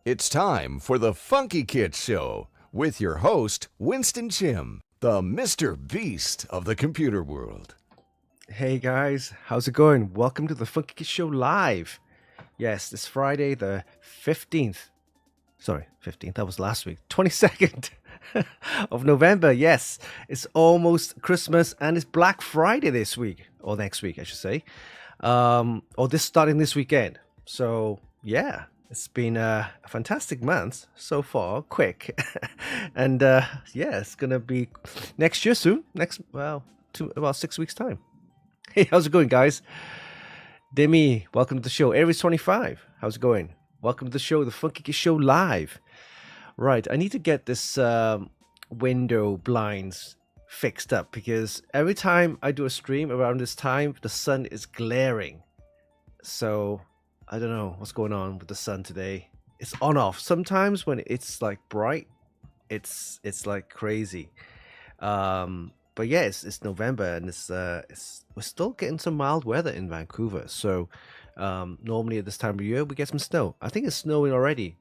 It's time for the Funkykit Show with your host, Winston Chim, the Mr. Beast of the computer world. Hey guys, how's it going? Welcome to the Funkykit Show Live. Yes, this Friday the 15th. Sorry, 15th, that was last week. 22nd of November. Yes, it's almost Christmas and it's Black Friday this week. Or next week, I should say. Or this starting this weekend. So, yeah. It's been a fantastic month so far, quick. And yeah, it's going to be next year soon. About 6 weeks' time. Hey, how's it going, guys? Demi, welcome to the show. Aries 25, how's it going? Welcome to the show, the Funkykit Show Live. Right, I need to get this window blinds fixed up because every time I do a stream around this time, the sun is glaring. So I don't know what's going on with the sun today. It's on off. Sometimes when it's like bright, it's like crazy. But yeah, it's November and we're still getting some mild weather in Vancouver. So normally at this time of year we get some snow. I think it's snowing already.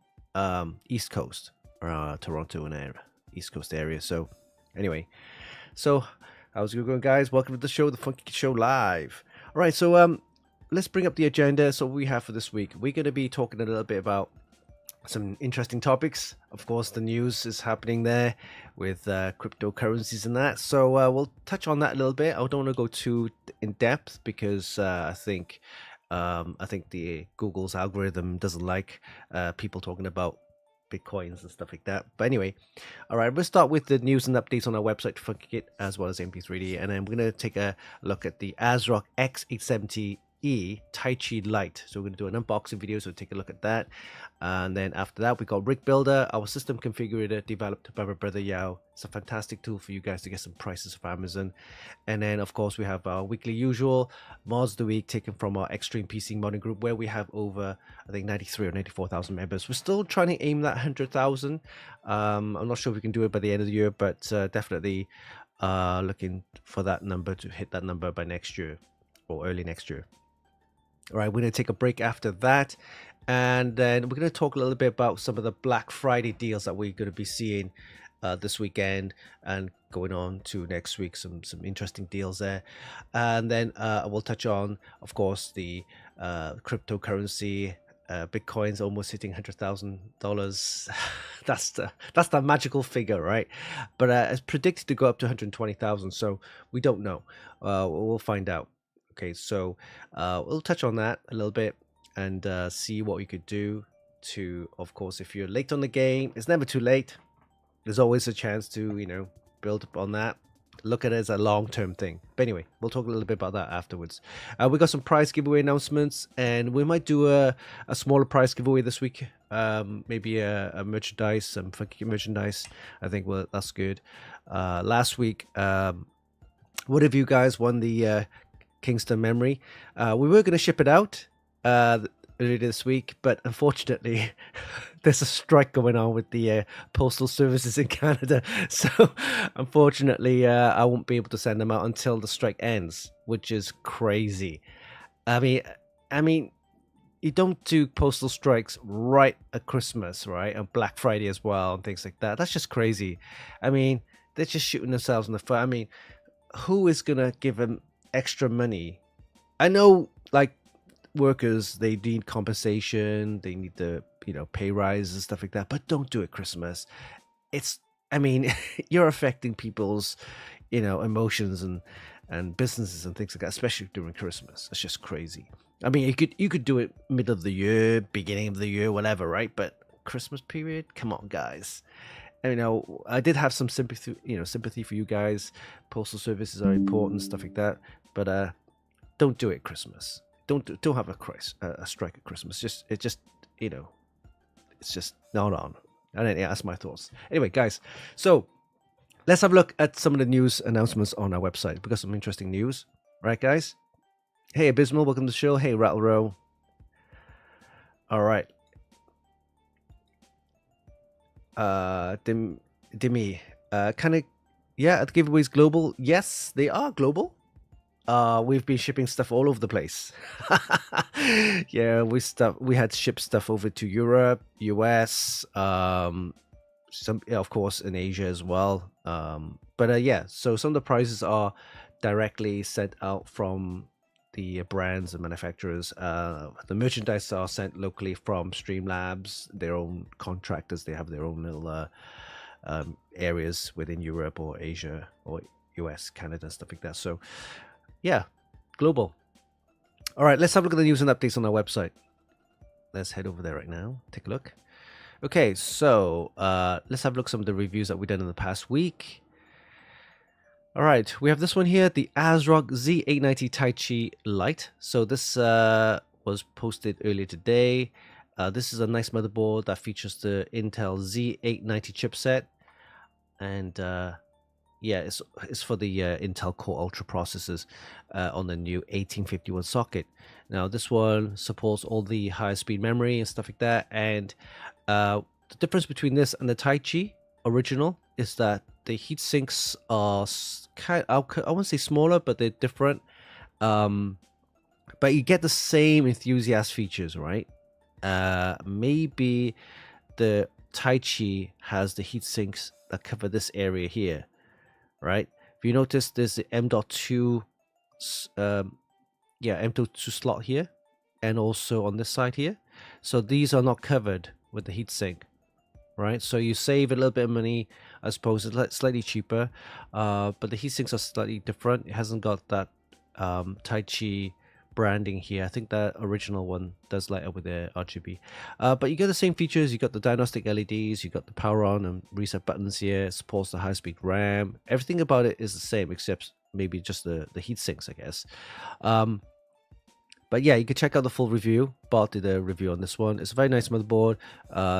East Coast, Toronto and area, East Coast area. So anyway, so how's it going, guys? Welcome to the show, the Funkykit Show Live. All right, so let's bring up the agenda. So what we have for this week, we're going to be talking a little bit about some interesting topics. Of course, the news is happening there with cryptocurrencies and that. So we'll touch on that a little bit. I don't want to go too in depth because I think the Google's algorithm doesn't like people talking about Bitcoins and stuff like that. But anyway, all right, we'll start with the news and updates on our website, Funkykit, as well as MP3D. And then we're going to take a look at the ASRock X870E Taichi Lite. So we're going to do an unboxing video, so take a look at that. And then after that, we got Rig Builder, our system configurator developed by my brother Yao. It's a fantastic tool for you guys to get some prices of Amazon. And then of course we have our weekly usual mods of the week taken from our Extreme PC modding group, where we have over, I think, 93 or 94,000 members. We're still trying to aim that 100,000. I'm not sure if we can do it by the end of the year, but definitely looking for that number to hit that number by next year or early next year. All right, we're going to take a break after that, and then we're going to talk a little bit about some of the Black Friday deals that we're going to be seeing this weekend and going on to next week. Some interesting deals there, and then we'll touch on, of course, the cryptocurrency. Bitcoin's almost hitting $100,000. That's the magical figure, right? But it's predicted to go up to 120,000. So we don't know. We'll find out. Okay, so we'll touch on that a little bit and see what we could do to, of course, if you're late on the game, it's never too late. There's always a chance to, build up on that. Look at it as a long-term thing. But anyway, we'll talk a little bit about that afterwards. We got some prize giveaway announcements, and we might do a smaller prize giveaway this week. Maybe a merchandise, some Funkykit merchandise. I think that's good. Last week, what have you guys won the Kingston memory? We were going to ship it out earlier this week, but unfortunately there's a strike going on with the postal services in Canada, so unfortunately I won't be able to send them out until the strike ends, which is crazy. I mean you don't do postal strikes right at Christmas, right, and Black Friday as well and things like that. That's just crazy. I mean, they're just shooting themselves in the foot. I mean, who is gonna give them extra money? I know, like, workers, they need compensation, they need the pay rise and stuff like that, but don't do it Christmas. You're affecting people's emotions and businesses and things like that, especially during Christmas. It's just crazy. I mean, you could do it middle of the year, beginning of the year, whatever, right? But Christmas period, come on, guys. I did have some sympathy for you guys. Postal services are important, stuff like that. But don't do it Christmas. Don't have a strike at Christmas. It's just not on. And yeah, that's my thoughts. Anyway, guys, so let's have a look at some of the news announcements on our website. We got some interesting news, right, guys? Hey, Abysmal, welcome to the show. Hey, Rattle Row. All right. Dimi, the giveaways global? Yes, they are global. We've been shipping stuff all over the place. Yeah, we had shipped stuff over to Europe, US, some, yeah, of course, in Asia as well. But yeah, so some of the prices are directly sent out from the brands and manufacturers. The merchandise are sent locally from Streamlabs, their own contractors. They have their own little areas within Europe or Asia or US, Canada, stuff like that. So yeah, global. All right, let's have a look at the news and updates on our website. Let's head over there right now. Take a look. Okay, so let's have a look at some of the reviews that we've done in the past week. All right, we have this one here, the ASRock Z890 Taichi Lite. So this was posted earlier today. This is a nice motherboard that features the Intel Z890 chipset. And yeah, it's for the Intel Core Ultra processors on the new 1851 socket. Now, this one supports all the higher speed memory and stuff like that. And the difference between this and the Taichi original is that the heat sinks are I wouldn't say smaller, but they're different. But you get the same enthusiast features, right? Maybe the Taichi has the heat sinks that cover this area here, right? If you notice, there's the M.2 M.2 slot here, and also on this side here. So these are not covered with the heatsink, right? So you save a little bit of money. I suppose it's slightly cheaper, but the heatsinks are slightly different. It hasn't got that Taichi branding here. I think that original one does light up with the RGB, but you get the same features. You got the diagnostic LEDs, you got the power on and reset buttons here. It supports the high-speed RAM. Everything about it is the same except maybe just the heat sinks, I guess. But yeah, you can check out the full review. Bart did a review on this one. It's a very nice motherboard,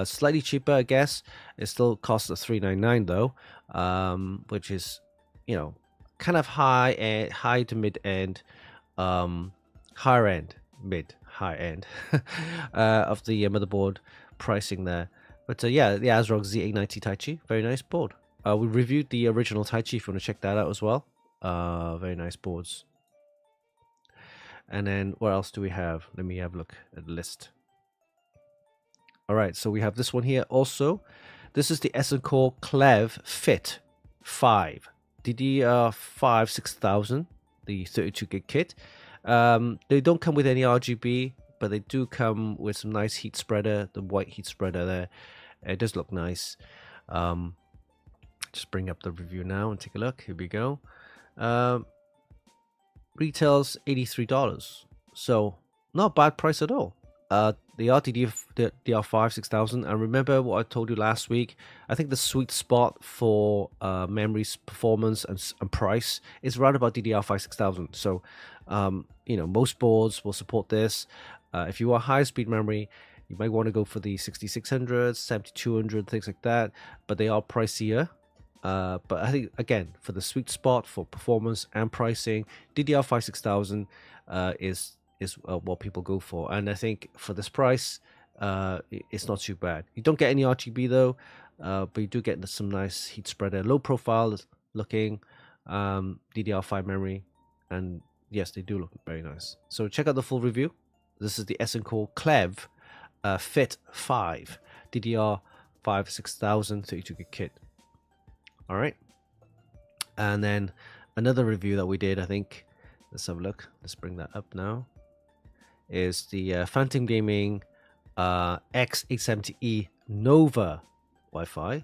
slightly cheaper, I guess. It still costs $399 though, which is, you know, kind of high to mid end, higher end, high end of the motherboard pricing there. But yeah, the ASRock Z890 Taichi, very nice board. We reviewed the original Taichi if you want to check that out as well. Very nice boards. And then what else do we have? Let me have a look at the list. All right, so we have this one here also. This is the ASRock Clev Fit 5 DDR5 6000, the 32 gig kit. They don't come with any RGB, but they do come with some nice heat spreader, the white heat spreader there. It does look nice. Just bring up the review now and take a look. Here we go. Retails $83, so not a bad price at all. The DDR5 6000, and remember what I told you last week, I think the sweet spot for memory's performance and price is right about DDR5 6000. So you know, most boards will support this. If you want high speed memory, you might want to go for the 6600, 7200, things like that, but they are pricier. But I think, again, for the sweet spot for performance and pricing, DDR5 6000 is what people go for. And I think for this price, it's not too bad. You don't get any RGB though, but you do get some nice heat spreader, low profile looking DDR5 memory. And yes, they do look very nice. So check out the full review. This is the ASRock Clev Fit 5 DDR5 6000 32 gig kit. All right, and then another review that we did, I think, let's have a look. Let's bring that up now. Is the Phantom Gaming X870E Nova Wi-Fi.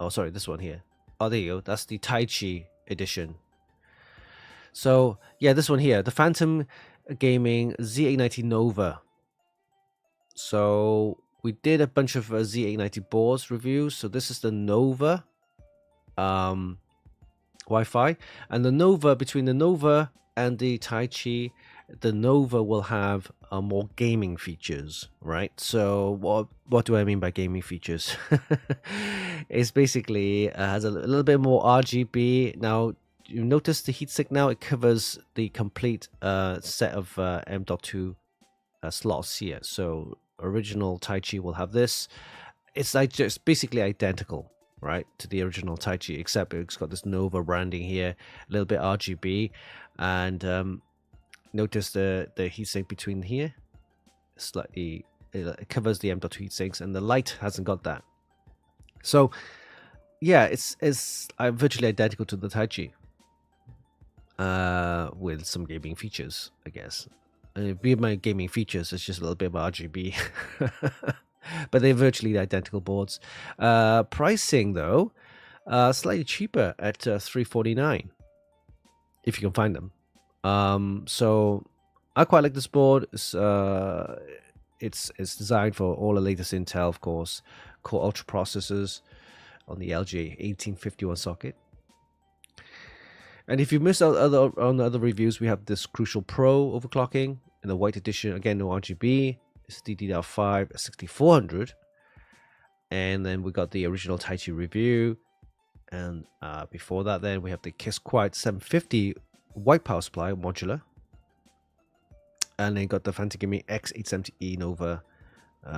Oh, sorry, this one here. Oh, there you go. That's the Taichi edition. So yeah, this one here, the Phantom Gaming Z890 Nova. So we did a bunch of Z890 boards reviews. So this is the Nova Wi-Fi, and the Nova, between the Nova and the Taichi, the Nova will have more gaming features, right? So what do I mean by gaming features? It's basically has a little bit more RGB. Now you notice the heatsink now, it covers the complete set of M.2 slots here. So original Taichi will have this. It's like just basically identical, right, to the original Taichi, except it's got this Nova branding here, a little bit RGB, and notice the heatsink between here, slightly, it covers the M.2 heatsinks, and the Lite hasn't got that. So yeah, it's virtually identical to the Taichi, with some gaming features, I guess. Be my gaming features, it's just a little bit of RGB. But they're virtually identical boards. Pricing though, slightly cheaper at $349 if you can find them. So I quite like this board. It's designed for all the latest Intel, of course, Core Ultra processors on the LG1851 socket. And if you missed out on the other reviews, we have this Crucial Pro overclocking in the white edition. Again, no RGB. It's DDR5 6400. And then we got the original Taichi review. And before that, then we have the Kiss Quiet 750 white power supply modular. And then got the Fancy Gaming X870E Nova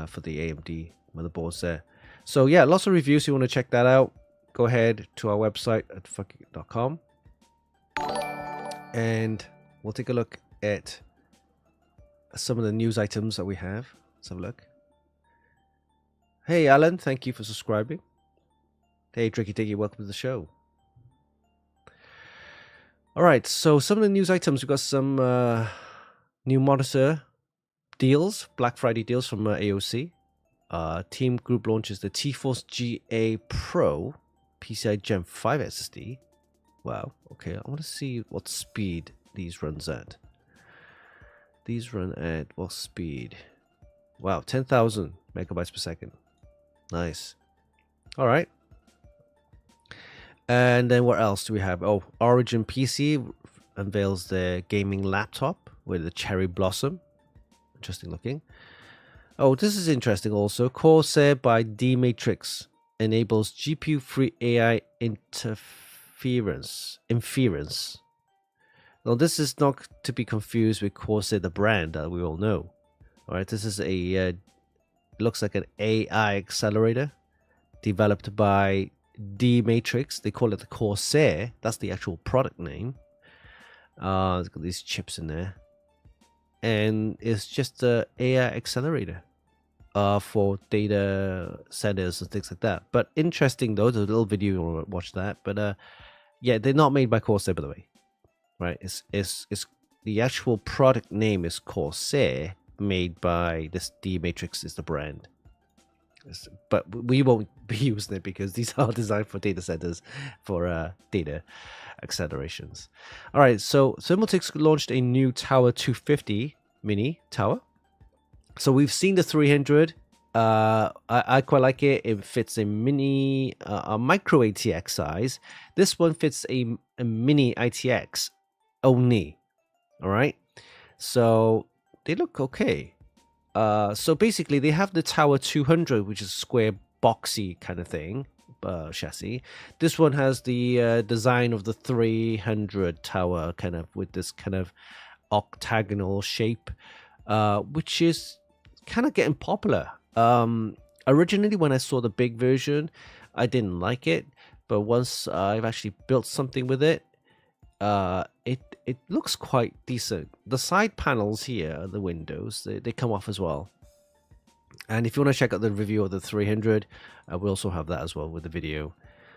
for the AMD motherboards there. So yeah, lots of reviews. If you want to check that out, go ahead to our website at funkykit.com. And we'll take a look at some of the news items that we have. Let's have a look. Hey, Alan, thank you for subscribing. Hey, Tricky Diggy, welcome to the show. All right, so some of the news items, we've got some new monitor deals, Black Friday deals from AOC. Team Group launches the T-Force GA Pro PCI Gen 5 SSD. Wow, okay, I want to see what speed these runs at. These run at what speed? Wow, 10,000 megabytes per second. Nice. All right. And then what else do we have? Oh, Origin PC unveils their gaming laptop with the cherry blossom. Interesting looking. Oh, this is interesting also. Corsair by D-Matrix enables GPU-free AI inference. Now, this is not to be confused with Corsair, the brand that we all know. All right, this is a looks like an AI accelerator developed by D-Matrix. They call it the Corsair. That's the actual product name. It's got these chips in there, and it's just an AI accelerator for data centers and things like that. But interesting though, there's a little video you want to watch that. But yeah, they're not made by Corsair, by the way. Right, it's the actual product name is Corsair, made by this D-Matrix is the brand. But we won't be using it because these are designed for data centers for data accelerations. All right, so Thermaltake launched a new Tower 250 mini tower. So we've seen the 300. I quite like it. It fits a mini, a micro ATX size. This one fits a mini ITX only. All right, so they look okay. So basically they have the Tower 200, which is a square boxy kind of thing, chassis. This one has the design of the 300 tower, kind of with this kind of octagonal shape, which is kind of getting popular. Originally when I saw the big version, I didn't like it, but once I've actually built something with it, it looks quite decent. The side panels here, the windows, they come off as well. And if you want to check out the review of the 300, we also have that as well with the video.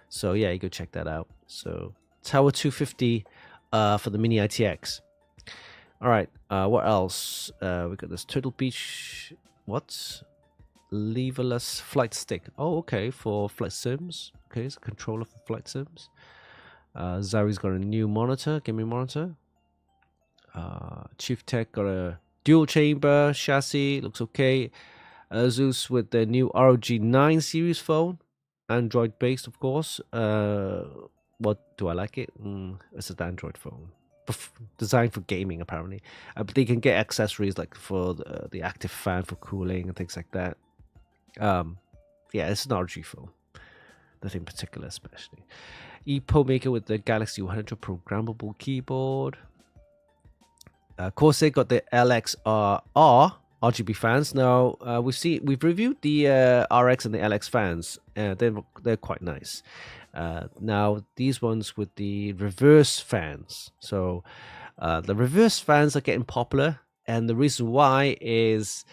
So yeah, you go check that out. So Tower 250 for the mini ITX. All right, what else? We got this Turtle Beach. What? Leverless flight stick. Oh, okay, for flight sims. Okay, it's a controller for flight sims. Zari's got a new monitor, gaming monitor. Chief Tech got a dual chamber chassis, looks okay. Zeus with the new ROG 9 series phone, Android based, of course. What do I like it? It's an Android phone, designed for gaming apparently. But they can get accessories like for the active fan for cooling and things like that. Yeah, it's an ROG phone. Nothing particular, especially. Epo Maker with the Galaxy 100 programmable keyboard. Corsair got the LXR RGB fans. Now we've reviewed the RX and the LX fans. They're quite nice. Now these ones with the reverse fans. So the reverse fans are getting popular, and the reason why is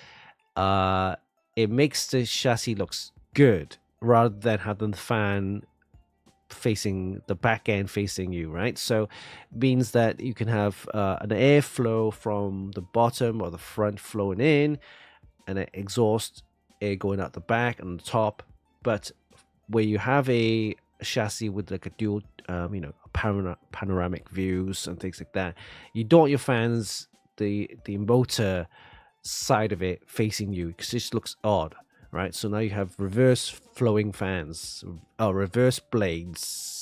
it makes the chassis looks good rather than having the fan facing the back end facing you, right? So means that you can have an airflow from the bottom or the front flowing in, and an exhaust air going out the back and the top. But where you have a chassis with like a dual panoramic views and things like that, you don't want your fans, the motor side of it facing you, because it just looks odd, right? So now you have reverse flowing fans, reverse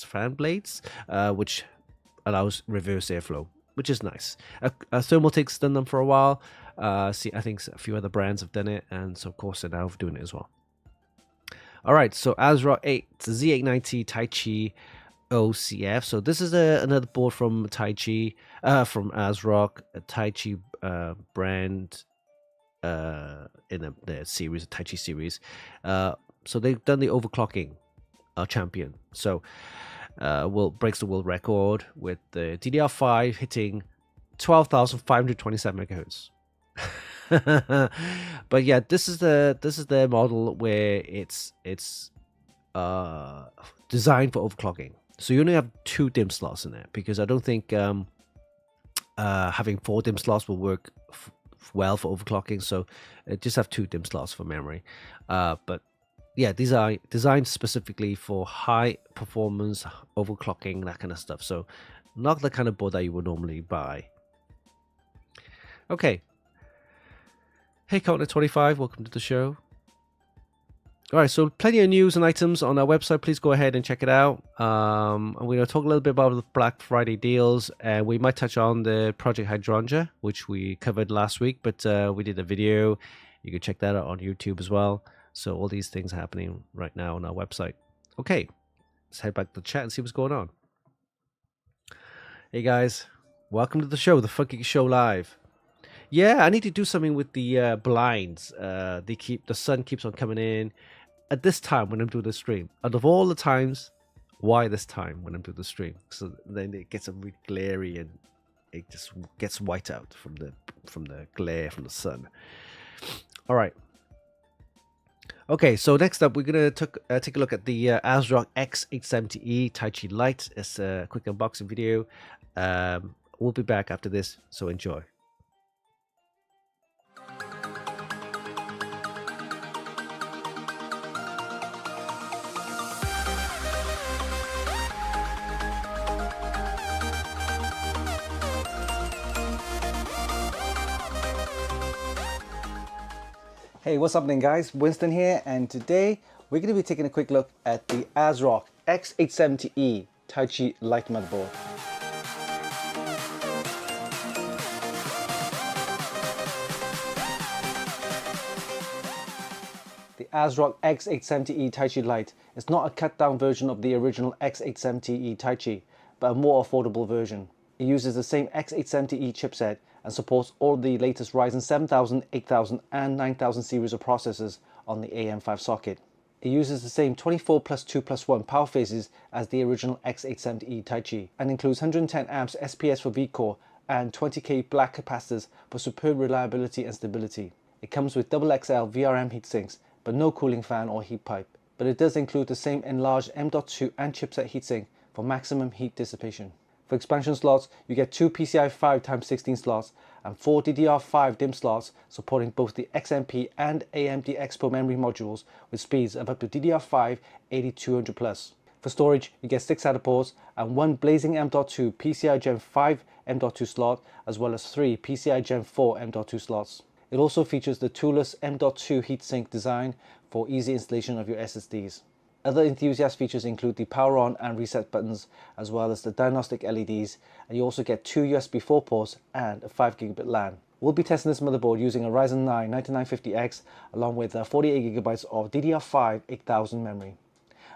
fan blades, which allows reverse airflow, which is nice. Thermaltake's done them for a while. I think a few other brands have done it, and so of course they're now doing it as well. All right, so ASRock Z890 Taichi OCF. So this is another board from Taichi, from ASRock, a Taichi brand in the series, the Taichi series. So they've done the overclocking champion. So breaks the world record with the DDR5 hitting 12,527 megahertz. But yeah, this is the model where it's designed for overclocking. So you only have 2 DIMM slots in there, because I don't think having 4 DIMM slots will work well for overclocking. So just have 2 DIMM slots for memory. But yeah, these are designed specifically for high performance overclocking, that kind of stuff. So not the kind of board that you would normally buy. Okay. Hey, Counter25, welcome to the show. All right, so plenty of news and items on our website. Please go ahead and check it out. I'm going to talk a little bit about the Black Friday deals, and we might touch on the Project Hydrangea, which we covered last week, but we did a video. You can check that out on YouTube as well. So all these things are happening right now on our website. Okay, let's head back to the chat and see what's going on. Hey guys, welcome to the show, the Funkykit Show Live. Yeah, I need to do something with the blinds. The sun keeps on coming in at this time when I'm doing the stream. Out of all the times, why this time when I'm doing the stream? So then it gets a really glary and it just gets white out from the glare from the sun. All right. Okay, so next up, we're gonna take a look at the ASRock X870E Taichi Lite. It's a quick unboxing video. We'll be back after this, so enjoy. Hey, what's happening guys? Winston here, and today we're going to be taking a quick look at the ASRock X870E Taichi Lite motherboard. The ASRock X870E Taichi Lite is not a cut down version of the original X870E Taichi, but a more affordable version. It uses the same X870E chipset and supports all the latest Ryzen 7000, 8000 and 9000 series of processors on the AM5 socket. It uses the same 24 plus 2 plus 1 power phases as the original X870E Taichi and includes 110 amps SPS for V-Core and 20K black capacitors for superb reliability and stability. It comes with XXL VRM heatsinks, but no cooling fan or heat pipe. But it does include the same enlarged M.2 and chipset heatsink for maximum heat dissipation. For expansion slots, you get 2 PCI 5x16 slots and 4 DDR5 DIMM slots supporting both the XMP and AMD Expo memory modules with speeds of up to DDR5 8200+. For storage, you get 6 SATA ports and 1 blazing M.2 PCI Gen 5 M.2 slot, as well as 3 PCI Gen 4 M.2 slots. It also features the toolless M.2 heatsink design for easy installation of your SSDs. Other enthusiast features include the power on and reset buttons, as well as the diagnostic LEDs, and you also get 2 USB 4 ports and a 5 gigabit LAN. We'll be testing this motherboard using a Ryzen 9 9950X along with 48GB of DDR5 8000 memory.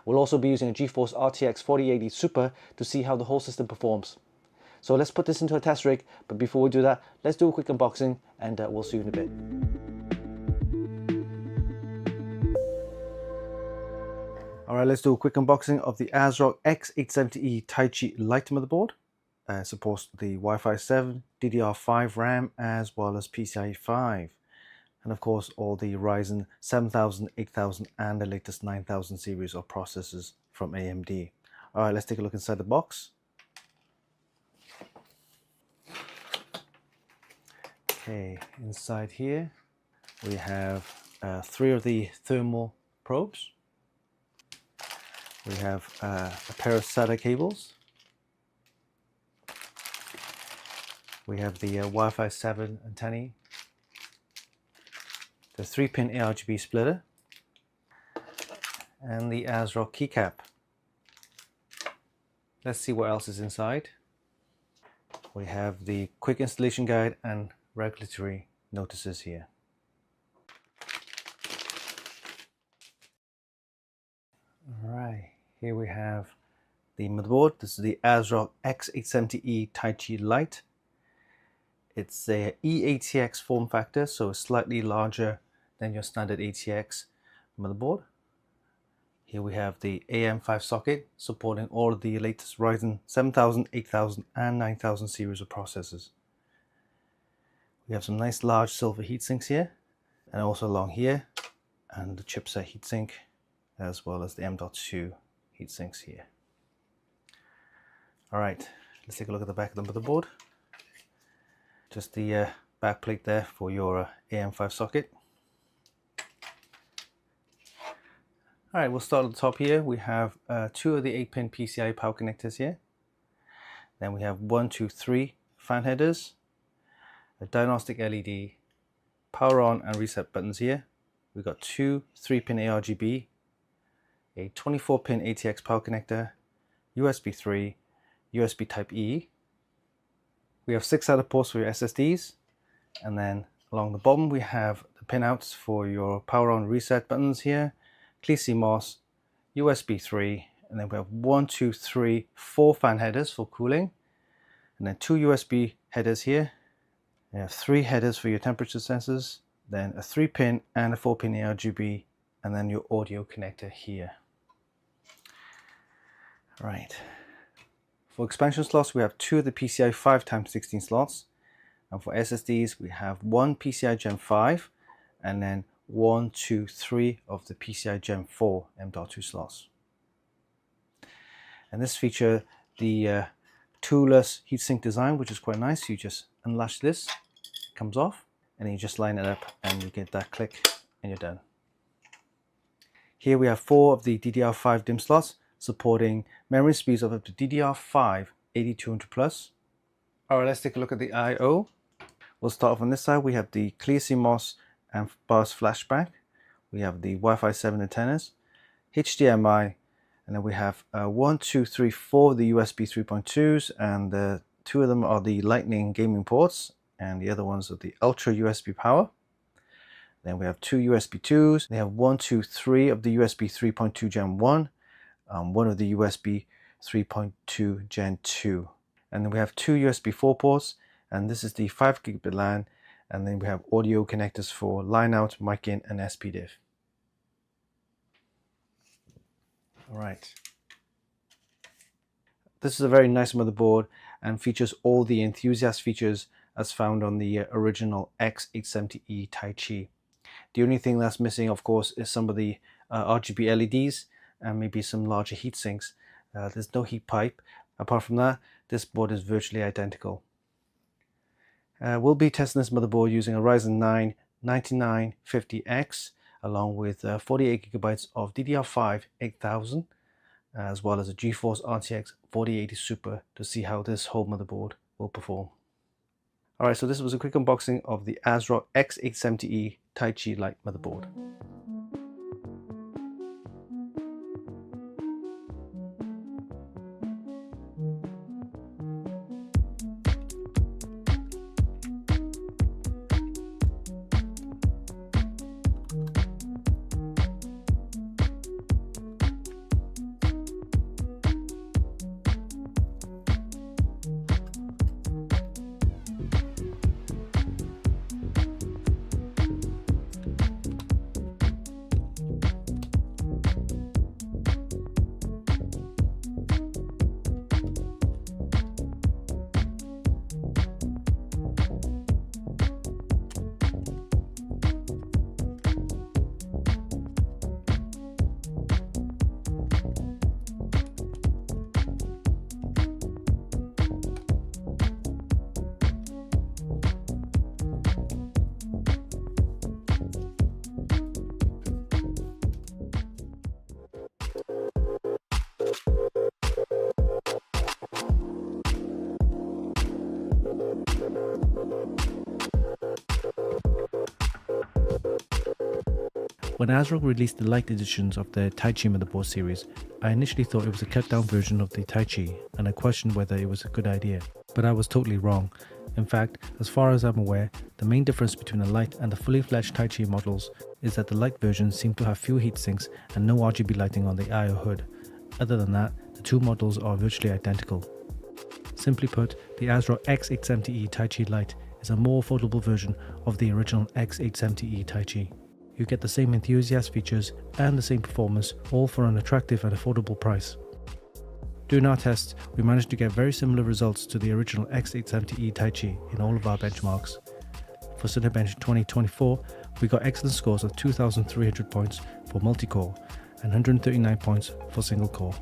We'll also be using a GeForce RTX 4080 Super to see how the whole system performs. So let's put this into a test rig, but before we do that, let's do a quick unboxing and we'll see you in a bit. Alright, let's do a quick unboxing of the ASRock X870E Taichi Lite motherboard. Supports the Wi-Fi 7, DDR5 RAM, as well as PCIe 5. And of course, all the Ryzen 7000, 8000, and the latest 9000 series of processors from AMD. Alright, let's take a look inside the box. Okay, inside here we have 3 of the thermal probes. We have a pair of SATA cables. We have the Wi-Fi 7 antennae, the 3-pin ARGB splitter, and the ASRock keycap. Let's see what else is inside. We have the quick installation guide and regulatory notices here. Alright, here we have the motherboard. This is the ASRock X870E Taichi Lite. It's a eATX form factor, so slightly larger than your standard ATX motherboard. Here we have the AM5 socket supporting all of the latest Ryzen 7000, 8000, and 9000 series of processors. We have some nice large silver heatsinks here, and also along here, and the chipset heatsink, as well as the M.2 heatsinks here. Alright, let's take a look at the back of the motherboard. Just the back plate there for your AM5 socket. Alright, we'll start at the top here. We have 2 of the 8-pin PCIe power connectors here. Then we have 1, 2, 3 fan headers, a diagnostic LED, power on and reset buttons here. We've got 2 3-pin ARGB, a 24-pin ATX power connector, USB 3, USB Type E. We have 6 SATA ports for your SSDs, and then along the bottom we have the pinouts for your power on reset buttons here, clear CMOS, USB 3, and then we have 1, 2, 3, 4 fan headers for cooling, and then 2 USB headers here. We have 3 headers for your temperature sensors, then a 3-pin and a 4-pin ARGB, and then your audio connector here. Right. For expansion slots, we have 2 of the PCIe 5x16 slots, and for SSDs we have 1 PCIe Gen 5 and then 1, 2, 3 of the PCIe Gen 4 M.2 slots. And this feature the toolless heatsink design, which is quite nice. You just unlatch this, it comes off, and then you just line it up and you get that click and you're done. Here we have 4 of the DDR5 DIMM slots supporting memory speeds of up to DDR5 8200 plus. Alright, let's take a look at the I/O. We'll start off on this side. We have the clear CMOS and BIOS flashback. We have the Wi-Fi 7 antennas, HDMI, and then we have 1, 2, 3, 4 of the USB 3.2s, and 2 of them are the Lightning gaming ports, and the other ones are the Ultra USB power. Then we have 2 USB 2s. They have 1, 2, 3 of the USB 3.2 Gen 1, 1 of the USB 3.2 Gen 2. And then we have 2 USB 4 ports, and this is the 5 gigabit LAN, and then we have audio connectors for line out, mic in, and SPDIF. Alright. This is a very nice motherboard and features all the enthusiast features as found on the original X870E Taichi. The only thing that's missing, of course, is some of the RGB LEDs and maybe some larger heat sinks. There's no heat pipe. Apart from that, this board is virtually identical. We'll be testing this motherboard using a Ryzen 9 9950X along with 48 gigabytes of DDR5 8000 as well as a GeForce RTX 4080 Super to see how this whole motherboard will perform. Alright, so this was a quick unboxing of the ASRock X870E Taichi Lite motherboard. When ASRock released the light editions of the Taichi motherboard series, I initially thought it was a cut down version of the Taichi, and I questioned whether it was a good idea. But I was totally wrong. In fact, as far as I'm aware, the main difference between the light and the fully fledged Taichi models is that the light versions seem to have fewer heatsinks and no RGB lighting on the I/O hood. Other than that, the two models are virtually identical. Simply put, the ASRock X870E Taichi Lite is a more affordable version of the original X870E Taichi. You get the same enthusiast features and the same performance, all for an attractive and affordable price. During our tests, we managed to get very similar results to the original X870E Taichi in all of our benchmarks. For Cinebench 2024, we got excellent scores of 2,300 points for multi-core and 139 points for single-core.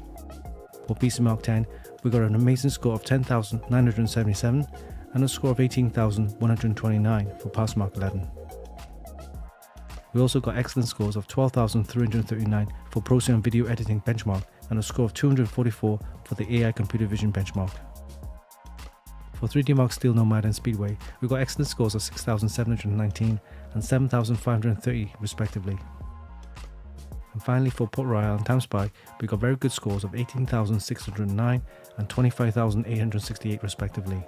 For BCMark 10, we got an amazing score of 10,977 and a score of 18,129 for Passmark 11. We also got excellent scores of 12,339 for Procyon video editing benchmark and a score of 244 for the AI computer vision benchmark. For 3D Mark Steel Nomad and Speedway, we got excellent scores of 6,719 and 7,530 respectively. And finally for Port Royal and TimeSpy, we got very good scores of 18,609 and 25,868 respectively.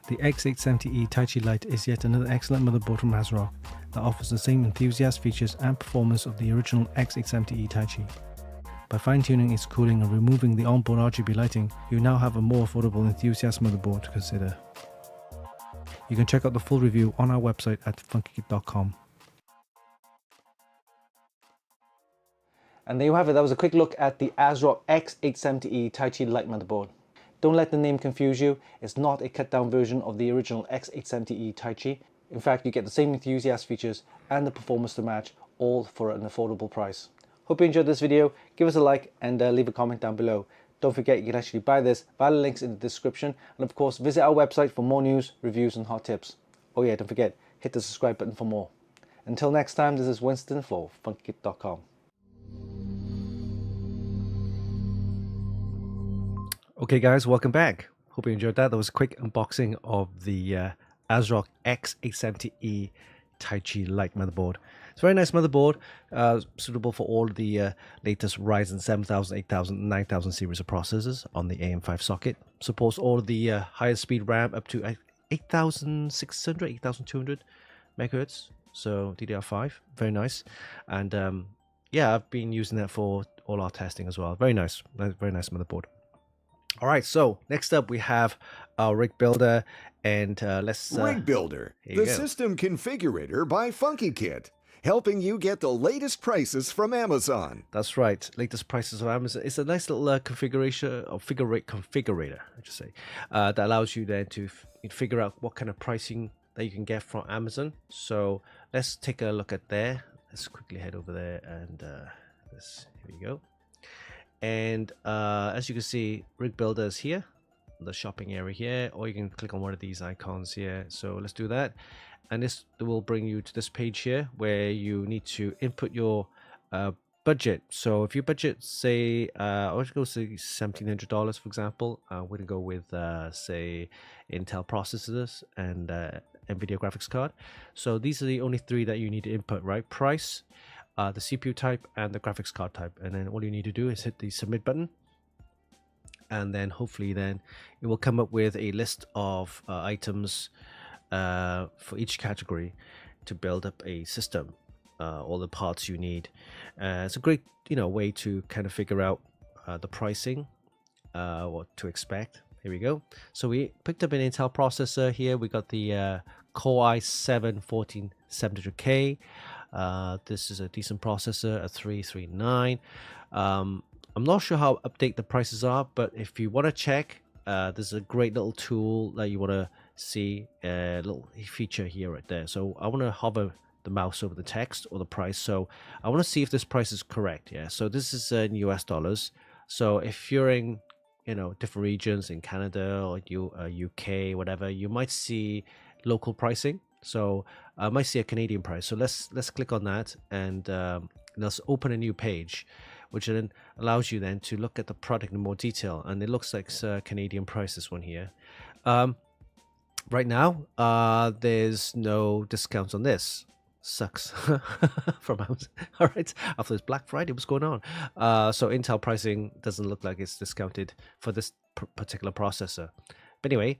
The X870E Taichi Lite is yet another excellent motherboard from ASRock that offers the same enthusiast features and performance of the original X870E Taichi. By fine-tuning its cooling and removing the onboard RGB lighting, you now have a more affordable enthusiast motherboard to consider. You can check out the full review on our website at funkykit.com. And there you have it. That was a quick look at the ASRock X870E Taichi Lite motherboard. Don't let the name confuse you. It's not a cut down version of the original X870E Taichi. In fact, you get the same enthusiast features and the performance to match, all for an affordable price. Hope you enjoyed this video. Give us a like and leave a comment down below. Don't forget you can actually buy this via the links in the description, and of course visit our website for more news, reviews and hot tips. Oh yeah, don't forget, hit the subscribe button for more. Until next time, this is Winston for Funkykit.com. Okay guys, welcome back. Hope you enjoyed that. That was a quick unboxing of the ASRock X870E Taichi Lite motherboard. It's a very nice motherboard, suitable for all the latest Ryzen 7000, 8000, 9000 series of processors on the AM5 socket. Supports all of the highest speed RAM up to 8600, 8200 megahertz. So DDR5, very nice. And yeah, I've been using that for all our testing as well. Very nice motherboard. All right, so next up we have our rig builder, and let's Rig Builder, the system configurator by Funkykit, helping you get the latest prices from Amazon. That's right, latest prices of Amazon. It's a nice little configuration or figure eight configurator, I should say, that allows you then to figure out what kind of pricing that you can get from Amazon. So let's take a look at there. Let's quickly head over there and here we go. And as you can see, Rig Builder is here, the shopping area here, or you can click on one of these icons here. So let's do that. And this will bring you to this page here where you need to input your budget. So if you budget, say, I would go say $1,700, for example. We're going to go with, say, Intel processors and NVIDIA graphics card. So these are the only three that you need to input, right? Price, the CPU type and the graphics card type, and then all you need to do is hit the submit button, and then hopefully then it will come up with a list of items for each category to build up a system, all the parts you need. It's a great way to kind of figure out the pricing, what to expect. Here we go. So we picked up an Intel processor here. We got the Core i7-14700K. This is a decent processor, a 339. I'm not sure how update the prices are, but if you want to check, there's a great little tool that you want to see, a little feature here right there. So I want to hover the mouse over the text or the price. So I want to see if this price is correct. Yeah. So this is in US dollars. So if you're in different regions in Canada or UK, whatever, you might see local pricing. So I might see a Canadian price. So let's click on that, and let's open a new page, which then allows you then to look at the product in more detail. And it looks like it's a Canadian price, this one here. Right now, there's no discounts on this. sucks from Amazon. All right, after this Black Friday, what's going on? So Intel pricing doesn't look like it's discounted for this particular processor. But anyway,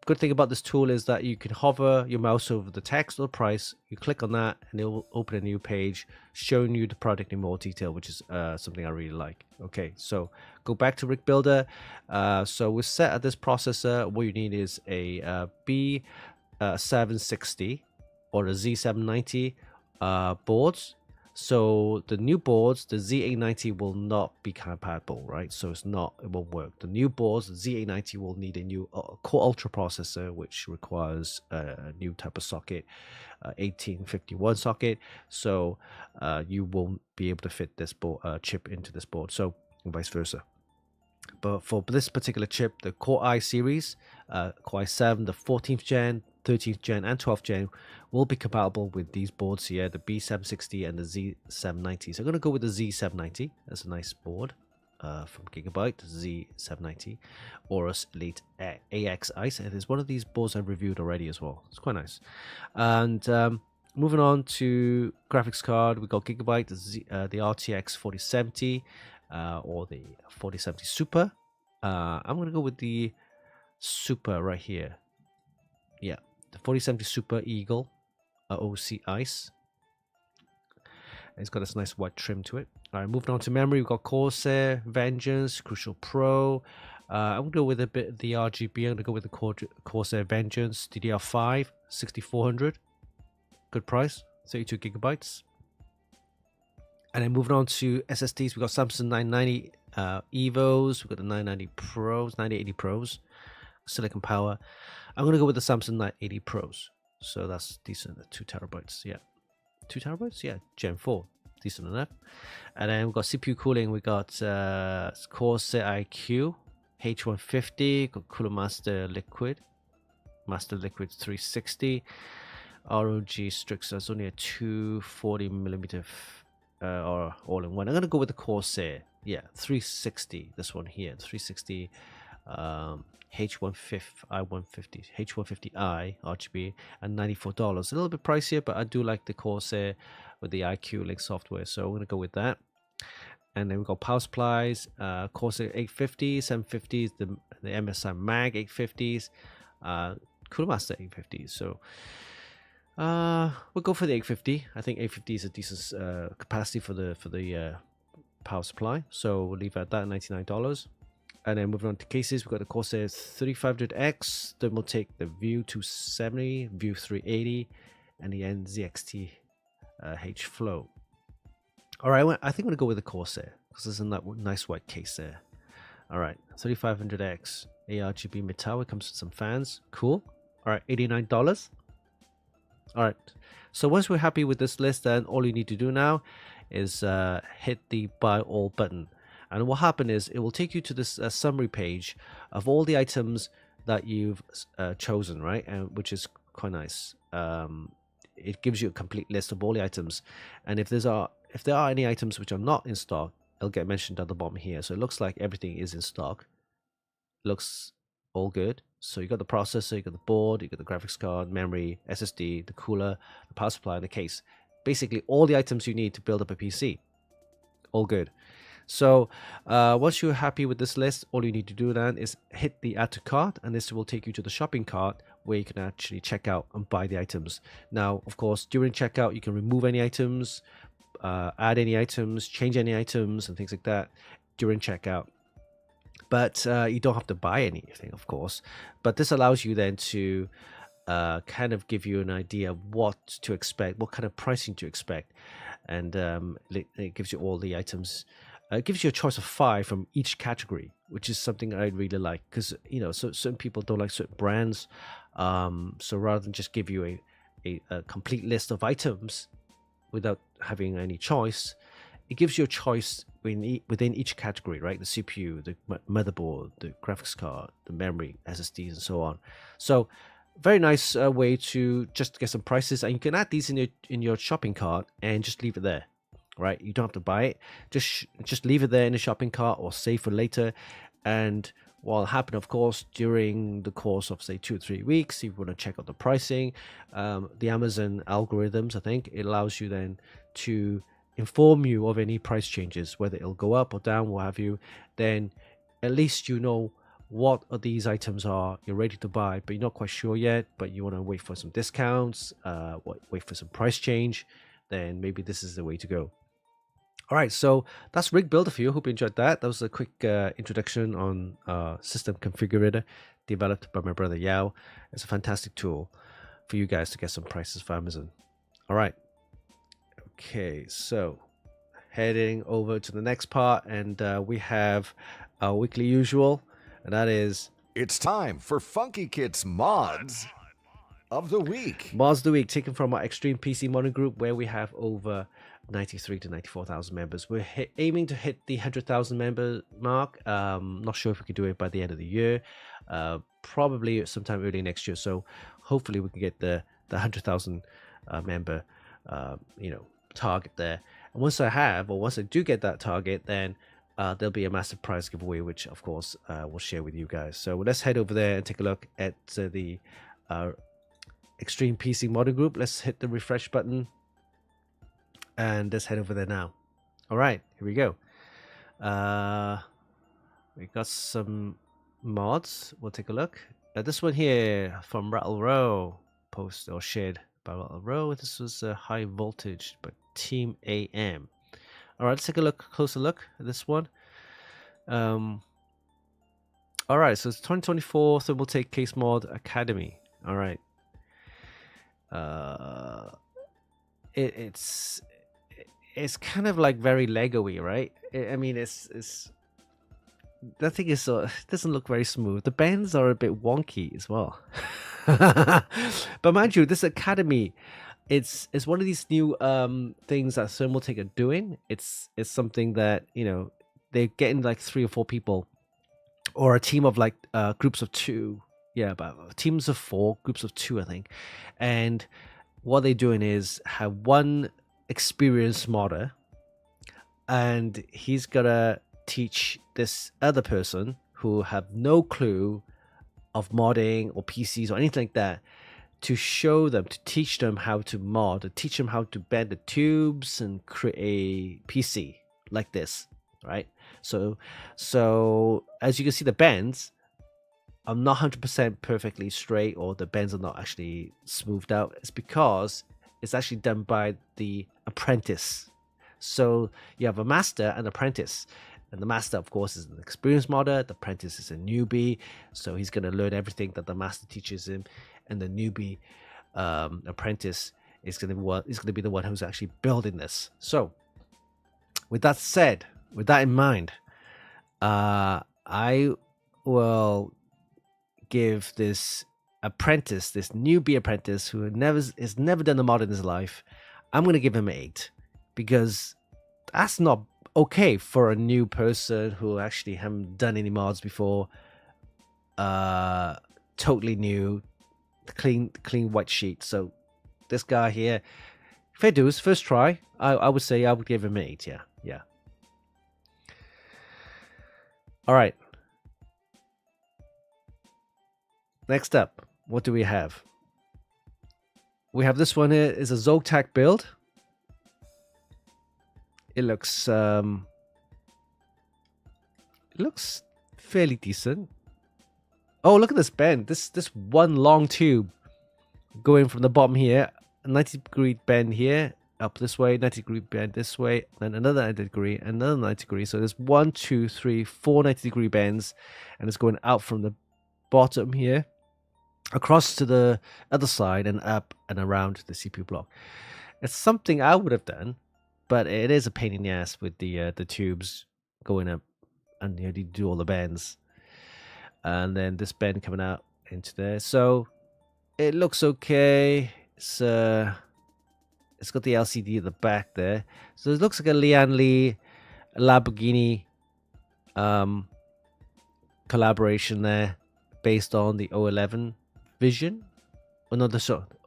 good thing about this tool is that you can hover your mouse over the text or the price. You click on that, and it will open a new page showing you the product in more detail, which is something I really like. Okay, so go back to Rig Builder. So we're set at this processor. What you need is a B760 or a Z790 boards. So the new boards, the Z890 will not be compatible, right? So it won't work. The new boards, the Z890 will need a new Core Ultra processor, which requires a new type of socket, 1851 socket. So you won't be able to fit this chip into this board. So and vice versa. But for this particular chip, the Core i series, Core i7, the 14th gen, 13th gen, and 12th gen will be compatible with these boards here, the B760 and the Z790. So I'm going to go with the Z790. That's a nice board from Gigabyte, Z790, Aorus Elite AX Ice. And it's one of these boards I've reviewed already as well. It's quite nice. And moving on to graphics card, we got Gigabyte, the RTX 4070 or the 4070 Super. I'm going to go with the Super right here. Yeah, the 4070 Super Eagle OC Ice. It's got this nice white trim to it. All right, moving on to memory, we've got Corsair, Vengeance, Crucial Pro. I'm going to go with a bit of the RGB. I'm going to go with the Corsair Vengeance DDR5 6400. Good price, 32 gigabytes. And then moving on to SSDs, we've got Samsung 990 Evos, we've got the 990 Pros, 9080 Pros, Silicon Power. I'm going to go with the Samsung 980 Pros. So that's decent, 2 terabytes, yeah. 2 terabytes? Yeah, Gen 4, decent enough. And then we've got CPU cooling, we got Corsair iQ, H150, got Cooler Master Liquid 360, ROG Strix, that's only a 240mm or all-in-one. I'm going to go with the Corsair, yeah, 360, this one here, 360 H150i RGB and $94. A little bit pricier, but I do like the Corsair with the iQ Link software, so I'm going to go with that. And then we've got power supplies, Corsair 850, 750s, the MSI Mag 850s, Cooler Master 850s. So we'll go for the 850. I think 850 is a decent capacity for the power supply, so we'll leave it at that, $99. And then moving on to cases, we've got the Corsair 3500X, Thermaltake, the View 270, View 380, and the NZXT H Flow. All right, I think I'm going to go with the Corsair because there's a nice white case there. All right, 3500X, ARGB metal, it comes with some fans. Cool. All right, $89. All right, so once we're happy with this list, then all you need to do now is hit the buy all button. And what happened is it will take you to this summary page of all the items that you've chosen, right? And which is quite nice. It gives you a complete list of all the items, and if there are any items which are not in stock, it'll get mentioned at the bottom here. So it looks like everything is in stock. Looks all good. So you got the processor, you got the board, you got the graphics card, memory, SSD, the cooler, the power supply, and the case. Basically, all the items you need to build up a PC. All good. So once you're happy with this list, all you need to do then is hit the add to cart, and this will take you to the shopping cart where you can actually check out and buy the items. Now, of course, during checkout, you can remove any items, add any items, change any items, and things like that during checkout. But you don't have to buy anything, of course. But this allows you then to kind of give you an idea of what to expect, what kind of pricing to expect. And it gives you all the items. It gives you a choice of 5 from each category, which is something I really like because, you know, so certain people don't like certain brands. So rather than just give you a complete list of items without having any choice, it gives you a choice within each category, right? The CPU, the motherboard, the graphics card, the memory, SSDs, and so on. So very nice way to just get some prices, and you can add these in your shopping cart and just leave it there. Right, you don't have to buy it. Just leave it there in the shopping cart or save for later. And What will happen, of course, during the course of say 2 or 3 weeks, if you want to check out the pricing, the Amazon algorithms, I think it allows you then to inform you of any price changes, whether it'll go up or down, what have you. Then at least you know what of these items are you're ready to buy, but you're not quite sure yet, but you want to wait for some discounts, wait for some price change, then maybe this is the way to go. All right, so that's Rig Builder for you. Hope you enjoyed that. That was a quick introduction on System Configurator, developed by my brother Yao. It's a fantastic tool for you guys to get some prices for Amazon. All right. Okay, so heading over to the next part, and we have our weekly usual, and that is... It's time for Funkykit's Mods of the Week. Mods of the Week, taken from our Extreme PC Modding group, where we have over 93 to 94,000 members. We're aiming to hit the 100,000 member mark. Not sure if we can do it by the end of the year. Probably sometime early next year. So hopefully we can get the 100,000 member target there. And once I do get that target, then there'll be a massive prize giveaway, which of course we'll share with you guys. So let's head over there and take a look at the Extreme PC Modding group. Let's hit the refresh button. And let's head over there now. All right, here we go. We got some mods. We'll take a look. This one here from Rattle Row, posted or shared by Rattle Row. This was a high voltage, but Team AM. All right, let's take a closer look at this one. All right, so it's 2024 Thermaltake Case Mod Academy. All right. It's kind of like very Lego-y, right? I mean, it's that thing is doesn't look very smooth. The bends are a bit wonky as well. But mind you, this Academy, it's one of these new things that Thermaltake are doing. It's something that, you know, they're getting like 3 or 4 people, or a team of like groups of 2. Yeah, about teams of 4, groups of 2, I think. And what they're doing is have one experienced modder, and he's gonna teach this other person who have no clue of modding or PCs or anything like that, to teach them how to mod, to teach them how to bend the tubes and create a PC like this, right? So as you can see, the bends are not 100% perfectly straight, or the bends are not actually smoothed out. It's because it's actually done by the apprentice. So you have a master and apprentice, and the master, of course, is an experienced modder. The apprentice is a newbie, so he's going to learn everything that the master teaches him, and the newbie apprentice is going to be the one who's actually building this. So with that said, with that in mind, I will give this apprentice, this newbie apprentice who has never done a mod in his life, I'm going to give him an 8, because that's not okay for a new person who actually haven't done any mods before. Totally new, clean white sheet. So this guy here, fair dues, first try, I would say I would give him an 8. Yeah. All right. Next up, what do we have? We have this one here, is a Zogtac build. It looks fairly decent. Oh, look at this bend. This one long tube going from the bottom here, a 90-degree bend here, up this way, 90-degree bend this way, then another 90-degree, another 90-degree. So there's 1, 2, 3, 4 90-degree bends, and it's going out from the bottom here, across to the other side, and up and around the CPU block. It's something I would have done, but it is a pain in the ass with the tubes going up, and you do all the bends, and then this bend coming out into there. So it looks okay. It's got the LCD at the back there, so it looks like a Lian Li Lamborghini collaboration there, based on the O11 Vision, or not, the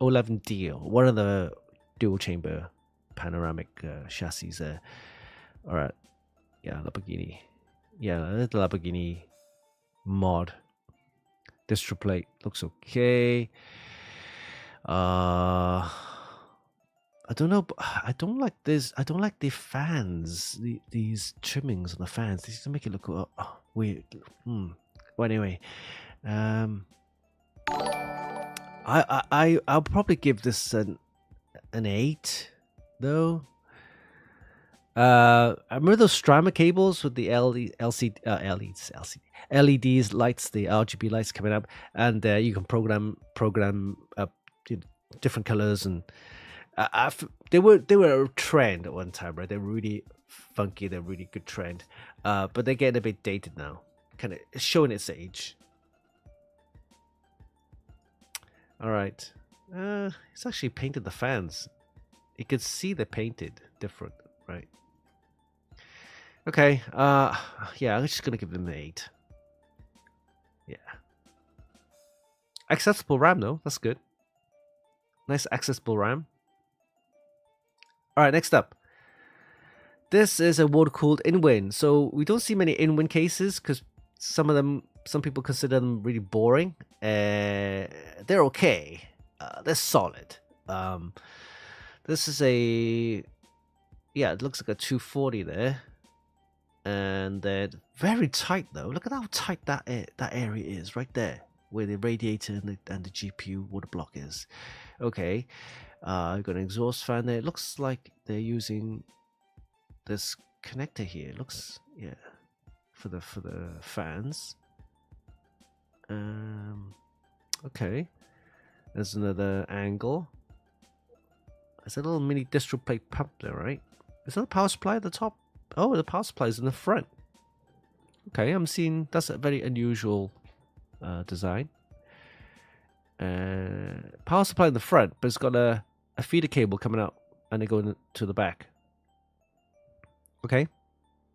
O11D, or one of the dual chamber panoramic chassis there. All right, yeah, Lamborghini, yeah, the Lamborghini mod. Distro plate looks okay. I don't know. I don't like this. I don't like the fans. These trimmings on the fans. These make it look weird. Well, anyway, I'll probably give this an 8, though. I remember those Strymon cables with the LEDs lights, the RGB lights coming up, and you can program different colors, and they were a trend at one time, right? They're really funky, they're really good trend, but they're getting a bit dated now, kind of showing its age. All right, it's actually painted the fans. You could see they're painted different, right? Okay, yeah, I'm just gonna give them an 8. Yeah. Accessible RAM though, that's good. Nice accessible RAM. Alright, next up. This is a water-cooled in-win. So we don't see many in-win cases because some people consider them really boring. They're okay. They're solid. This is it looks like a 240 there. And they're very tight though. Look at how tight that area is right there, where the radiator and the GPU water block is. Okay, I've got an exhaust fan there. It looks like they're using this connector here. It looks for the fans. Okay, there's another angle. There's a little mini distro plate pump there, right? Is that a power supply at the top? Oh, the power supply is in the front. Okay, I'm seeing that's a very unusual design. Power supply in the front, but it's got a feeder cable coming out and they go to the back. Okay,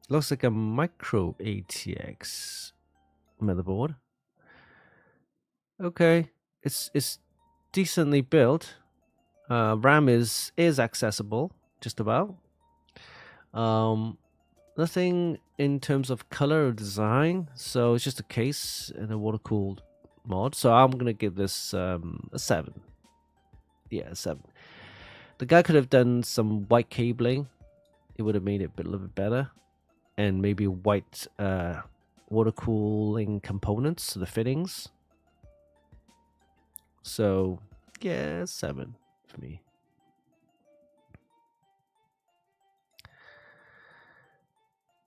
looks like a micro ATX motherboard. Okay, it's decently built. RAM is accessible, just about. Nothing in terms of color or design, so it's just a case and a water-cooled mod. So I'm gonna give this a 7. Yeah, a 7. The guy could have done some white cabling. It would have made it a little bit better, and maybe white water cooling components to the fittings. So yeah, 7 for me.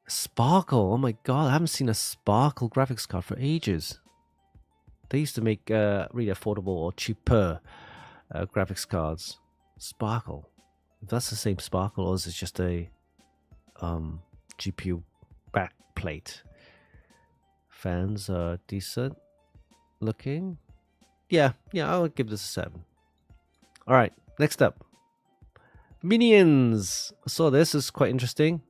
Sparkle, oh my god, I haven't seen a Sparkle graphics card for ages. They used to make really affordable or cheaper graphics cards. Sparkle, if that's the same Sparkle, or is it just a GPU back plate? Fans are decent looking. Yeah, I'll give this a 7. All right, next up, Minions. So this is quite interesting.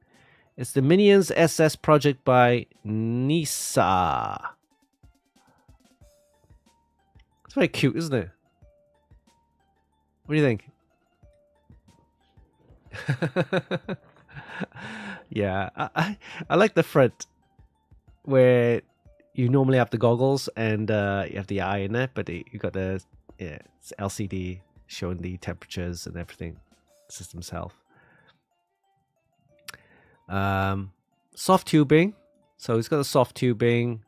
It's the Minions SS project by Nisa. It's very cute, isn't it? What do you think? Yeah, I like the front where you normally have the goggles and you have the eye in it, but you got the it's LCD showing the temperatures and everything, system's health. Soft tubing, so it's got a soft tubing.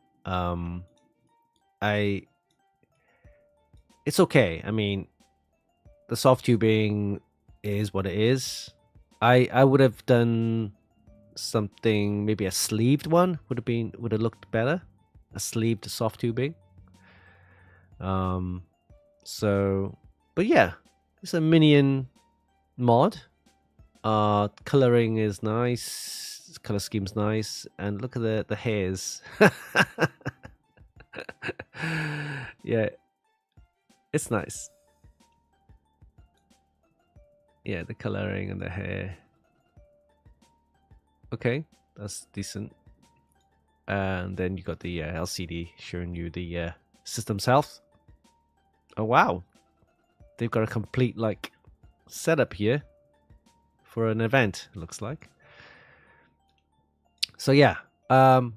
It's okay. I mean, the soft tubing is what it is. I would have done something, maybe a sleeved one would have looked better. A sleeved soft tubing. So, but yeah, it's a Minion mod. Coloring is nice. Color scheme's nice, and look at the hairs. Yeah, it's nice. Yeah, the coloring and the hair. Okay, that's decent. And then you got the LCD showing you the system's health. Oh wow, they've got a complete like setup here for an event, it looks like. So yeah, I'm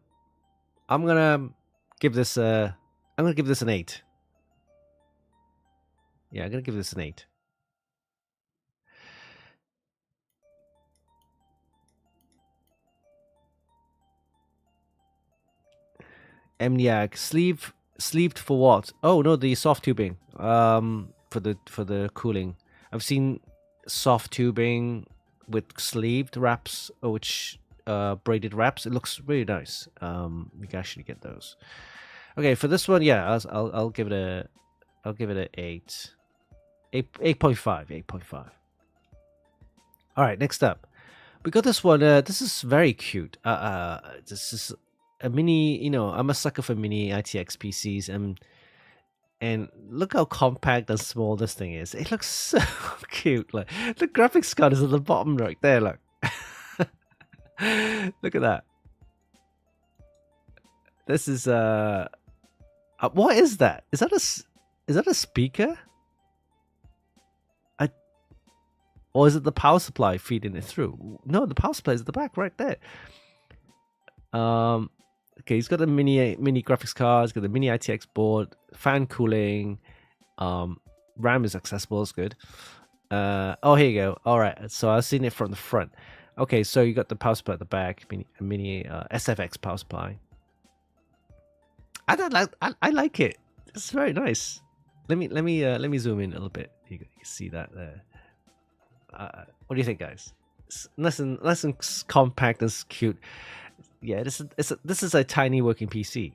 gonna give this I'm gonna give this an 8. Yeah, I'm gonna give this an 8. Amniac sleeved for what? Oh no, the soft tubing. For the cooling. I've seen soft tubing with sleeved wraps, which braided wraps. It looks really nice. You can actually get those. Okay, for this one, yeah, I'll give it a 8. 8.5. 8.5. All right, next up, we got this one. This is very cute. This is a mini. You know, I'm a sucker for mini ITX PCs, and look how compact and small this thing is. It looks so cute. Like the graphics card is at the bottom right there. Look, look at that. This is what is that? Is that a speaker? Or is it the power supply feeding it through? No, the power supply is at the back right there. Okay, he's got a mini graphics card. He's got the mini ITX board, fan cooling. RAM is accessible. It's good. Oh, here you go. All right. So I've seen it from the front. Okay, so you got the power supply at the back, mini SFX power supply. I like it. It's very nice. Let me zoom in a little bit. You can see that there. What do you think, guys? It's nice and compact and cute. Yeah, this is a tiny working PC.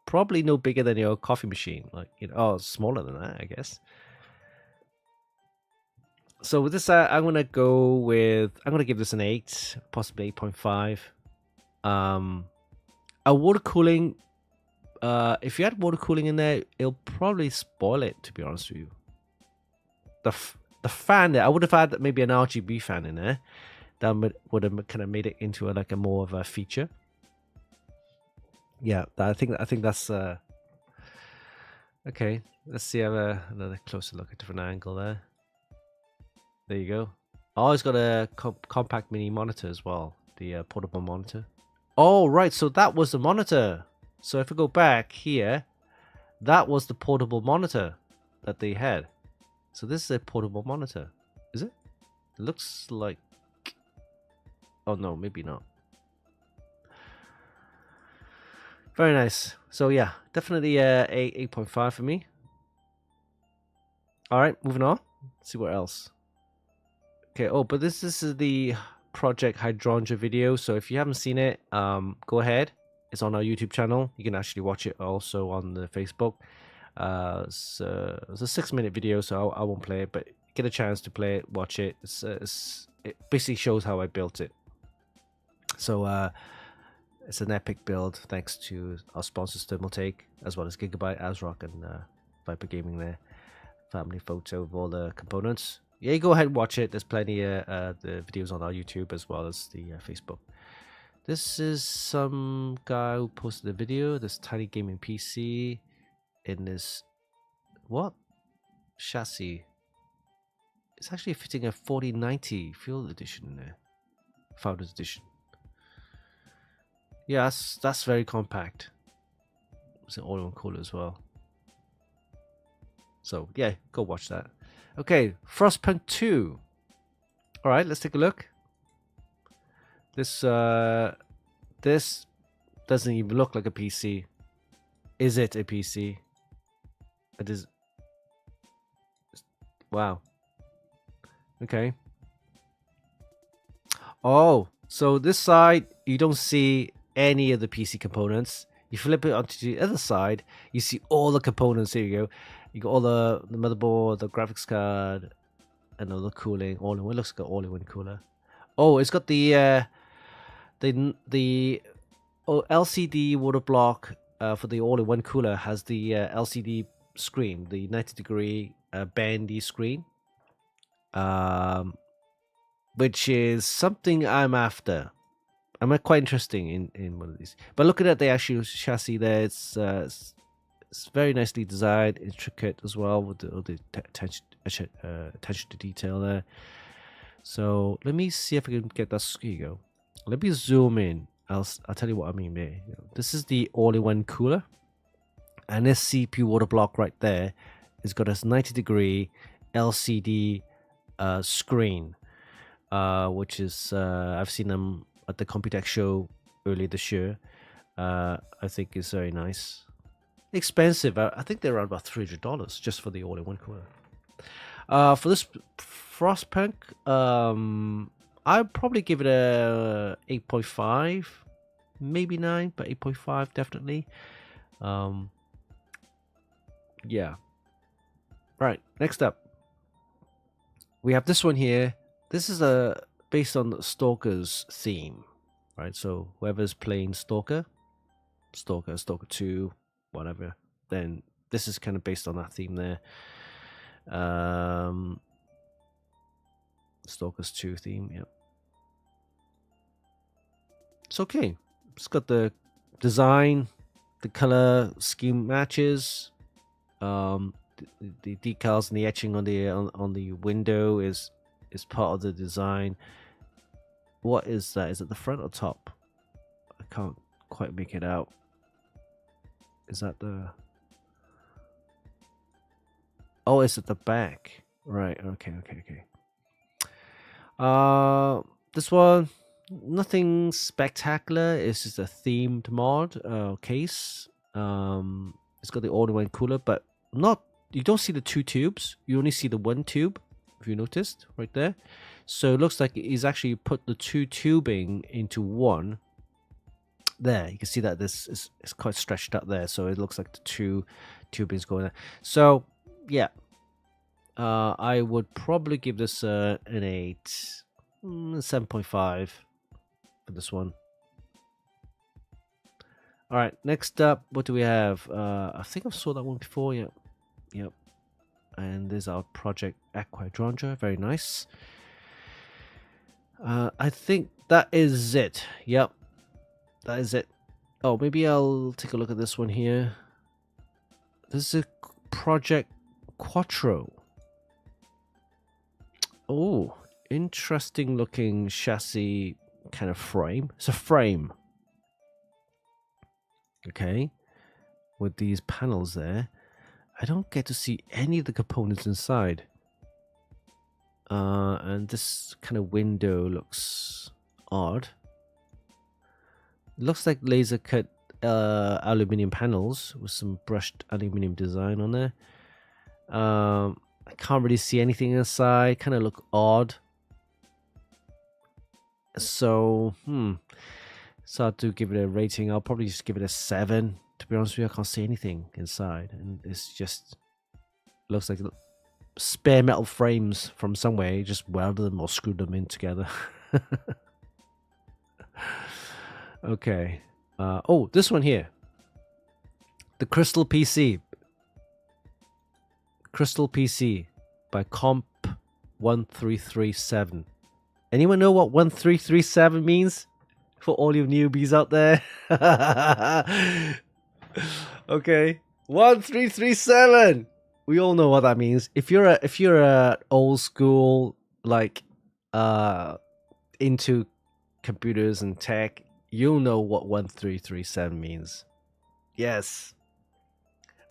Probably no bigger than your coffee machine. Like, you know, oh, smaller than that, I guess. So with this, I'm gonna give this an 8, possibly 8.5. A water cooling. If you had water cooling in there, it'll probably spoil it. To be honest with you, the fan there, I would have had maybe an RGB fan in there. That would have kind of made it into a more of a feature. Yeah, I think that's okay. Let's see, have another closer look at a different angle there. There you go. Oh, it's got a compact mini monitor as well, the portable monitor. Oh, right, so that was the monitor. So if we go back here, that was the portable monitor that they had. So this is a portable monitor, is it? It looks like... Oh no, maybe not. Very nice. So yeah, definitely a 8.5 for me. All right, moving on. Let's see what else. Okay. Oh, but this is the Project Hydrangea video. So if you haven't seen it, go ahead. It's on our YouTube channel. You can actually watch it also on the Facebook. It's a 6-minute video, so I won't play it. But get a chance to play it, watch it. It basically shows how I built it. So it's an epic build thanks to our sponsors Thermaltake, as well as Gigabyte, ASRock, and Viper Gaming there. Family photo of all the components. Yeah, you go ahead and watch it. There's plenty of the videos on our YouTube as well as the Facebook. This is some guy who posted a video. This tiny gaming PC in this what chassis? It's actually fitting a 4090 Field Edition in there, Founders Edition. Yeah, that's very compact. It's an all-in cooler as well. So yeah, go watch that. Okay, Frostpunk 2. All right, let's take a look. This doesn't even look like a PC. Is it a PC? It is. Wow. Okay. Oh, so this side you don't see any of the PC components. You flip it onto the other side, you see all the components. Here you go. You got all the motherboard, the graphics card, and all the cooling. All in one. Looks like an all-in-one cooler. Oh, it's got the LCD water block for the all-in-one cooler. Has the LCD screen, the 90-degree bendy screen, which is something I'm after. I'm quite interesting in one of these. But looking at the actual chassis there, it's very nicely designed, intricate as well, with all the attention to detail there. So let me see if I can get that. Here you go. Let me zoom in. I'll tell you what I mean there. This is the all-in-one cooler, and this CPU water block right there has got a 90-degree LCD screen, which is I've seen them at the Computex show earlier this year. I think is very nice. Expensive. I think they're around about $300 just for the all-in-one cooler. For this Frostpunk, I'd probably give it a 8.5, maybe 9, but 8.5 definitely. Yeah. Right, next up, we have this one here. This is based on the Stalker's theme, right? So whoever's playing Stalker 2, whatever, then this is kind of based on that theme there. Stalker's 2 theme, yeah. It's okay. It's got the design, the color scheme matches. The decals and the etching on the window is part of the design. What is that? Is it the front or top? I can't quite make it out. Is that the... Oh, it's at the back. Right, okay. This one, nothing spectacular. It's just a themed mod case. It's got the all-in-one cooler, but you don't see the 2 tubes. You only see the 1 tube, if you noticed right there. So it looks like he's actually put the 2 tubing into 1. There, you can see that this is quite stretched out there, so it looks like the 2 tubings going there. So yeah, I would probably give this an 7.5 for this one. All right, next up, what do we have? I think I've saw that one before. Yep. And there's our Project Aquadrondra. Very nice. I think that is it. Yep, that is it. Oh, maybe I'll take a look at this one here. This is a Project Quattro. Oh, interesting looking chassis kind of frame. It's a frame. Okay, with these panels there. I don't get to see any of the components inside. And this kind of window looks odd. It looks like laser cut aluminium panels with some brushed aluminium design on there. I can't really see anything inside. Kind of look odd. So, so to give it a rating, I'll probably just give it a 7. To be honest with you, I can't see anything inside, and it's just looks like spare metal frames from somewhere. You just welded them or screwed them in together. Okay. Oh, this one here, the Crystal PC. Crystal PC by Comp 1337. Anyone know what 1337 means? For all you newbies out there. Okay, 1337. We all know what that means. If you're a old school, like into computers and tech, you'll know what 1337 means. Yes,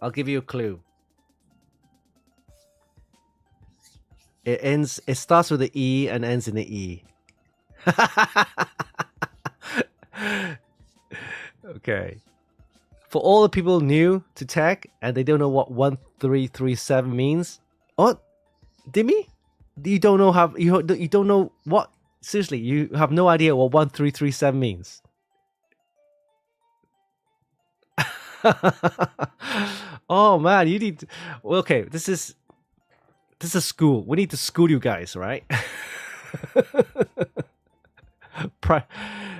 I'll give you a clue. It starts with the E and ends in the E. Okay. For all the people new to tech and they don't know what 1337 means, oh, Dimmy, you don't know how you don't know what? Seriously, you have no idea what 1337 means. Oh man, you need to, okay, this is school. We need to school you guys, right?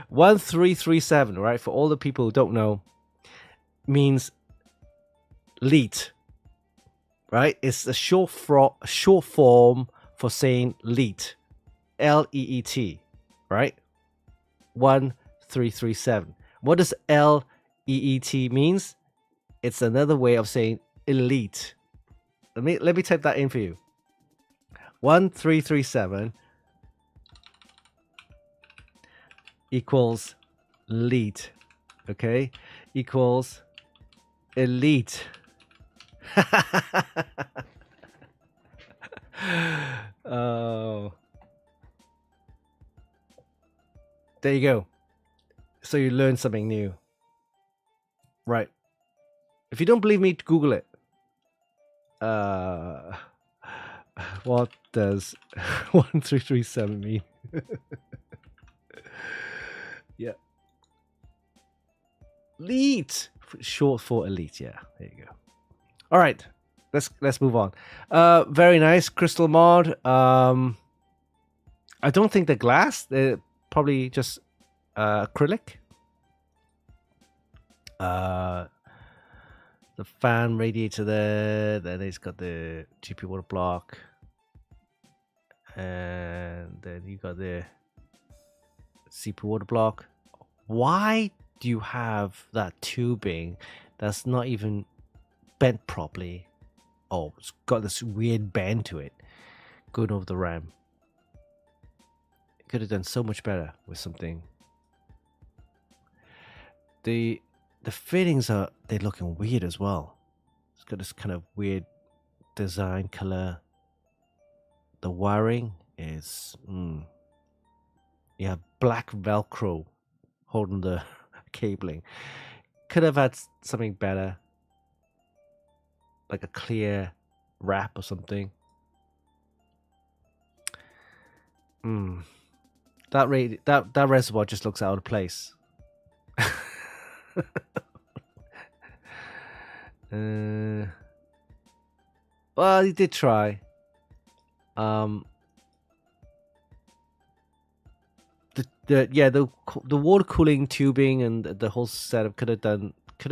1337, right? For all the people who don't know, means Lite, right? It's a short form for saying Lite, L-E-E-T, right? 1337. What does L-E-E-T means? It's another way of saying elite. Let me type that in for you. 1337 equals Lite, okay, equals elite. Oh, there you go. So you learn something new, right? If you don't believe me, Google it. What does 1337 mean? Yeah. Elite, short for elite. Yeah, there you go. All right, let's move on. Very nice crystal mod. I don't think they're glass. They're probably just acrylic. The fan radiator there. Then it's got the GP water block, and then you got the CP water block. Why do you have that tubing that's not even bent properly? Oh, it's got this weird bend to it going over the ram. Could have done so much better with something. The fittings they're looking weird as well. It's got this kind of weird design color. The wiring is you have black Velcro holding the cabling. Could have had something better, like a clear wrap or something. That reservoir just looks out of place. Well, he did try. The water cooling tubing and the whole setup could have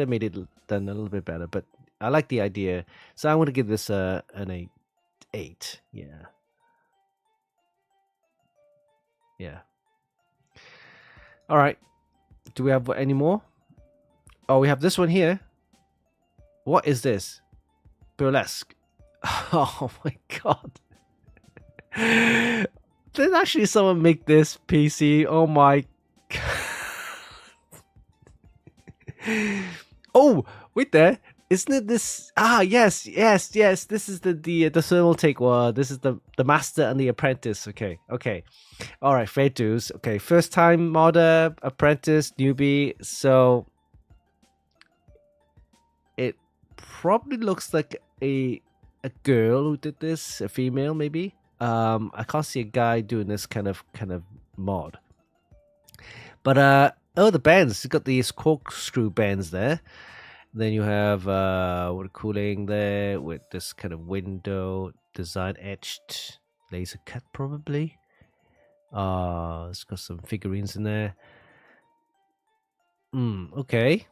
made it done a little bit better, but I like the idea, so I'm going to give this an 8. Yeah. All right. Do we have any more? Oh, we have this one here. What is this? Burlesque. Oh my god. Did actually someone make this PC? Oh my god. Oh, wait there. Isn't it this? Ah, yes. This is the thermal take one. This is the master and the apprentice. Okay. All right, fair dues. Okay, first time modder, apprentice, newbie. So it probably looks like a girl who did this, a female maybe. I can't see a guy doing this kind of mod. But oh, the bends. You've got these corkscrew bends there. Then you have water cooling there with this kind of window design etched laser cut probably. It's got some figurines in there. Okay.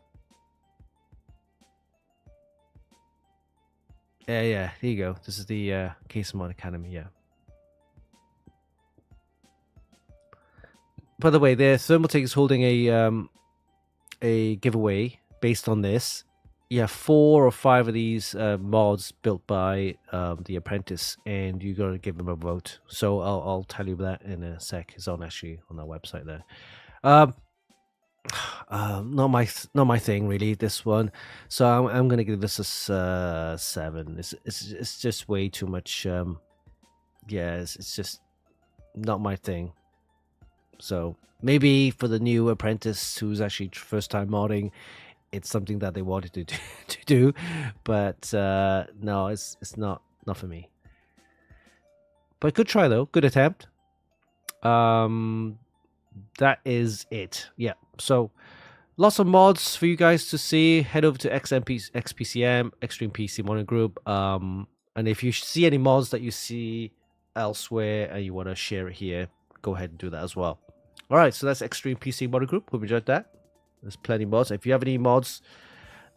Yeah, here you go. This is the Case Mod Academy, yeah. By the way, the Thermaltake is holding a giveaway based on this. You have 4 or 5 of these mods built by the apprentice, and you got to give them a vote. So I'll tell you that in a sec. It's actually on our website there. Not my thing really, this one. So I'm gonna give this a 7. It's just way too much. It's just not my thing. So maybe for the new apprentice who's actually first time modding, it's something that they wanted to do, but no, it's not for me. But good try though, good attempt. That is it. Yeah. So lots of mods for you guys to see. Head over to XPCM, Extreme PC Modding Group. And if you see any mods that you see elsewhere and you want to share it here, go ahead and do that as well. All right, so that's Extreme PC Modding Group. Hope you enjoyed that. There's plenty of mods. If you have any mods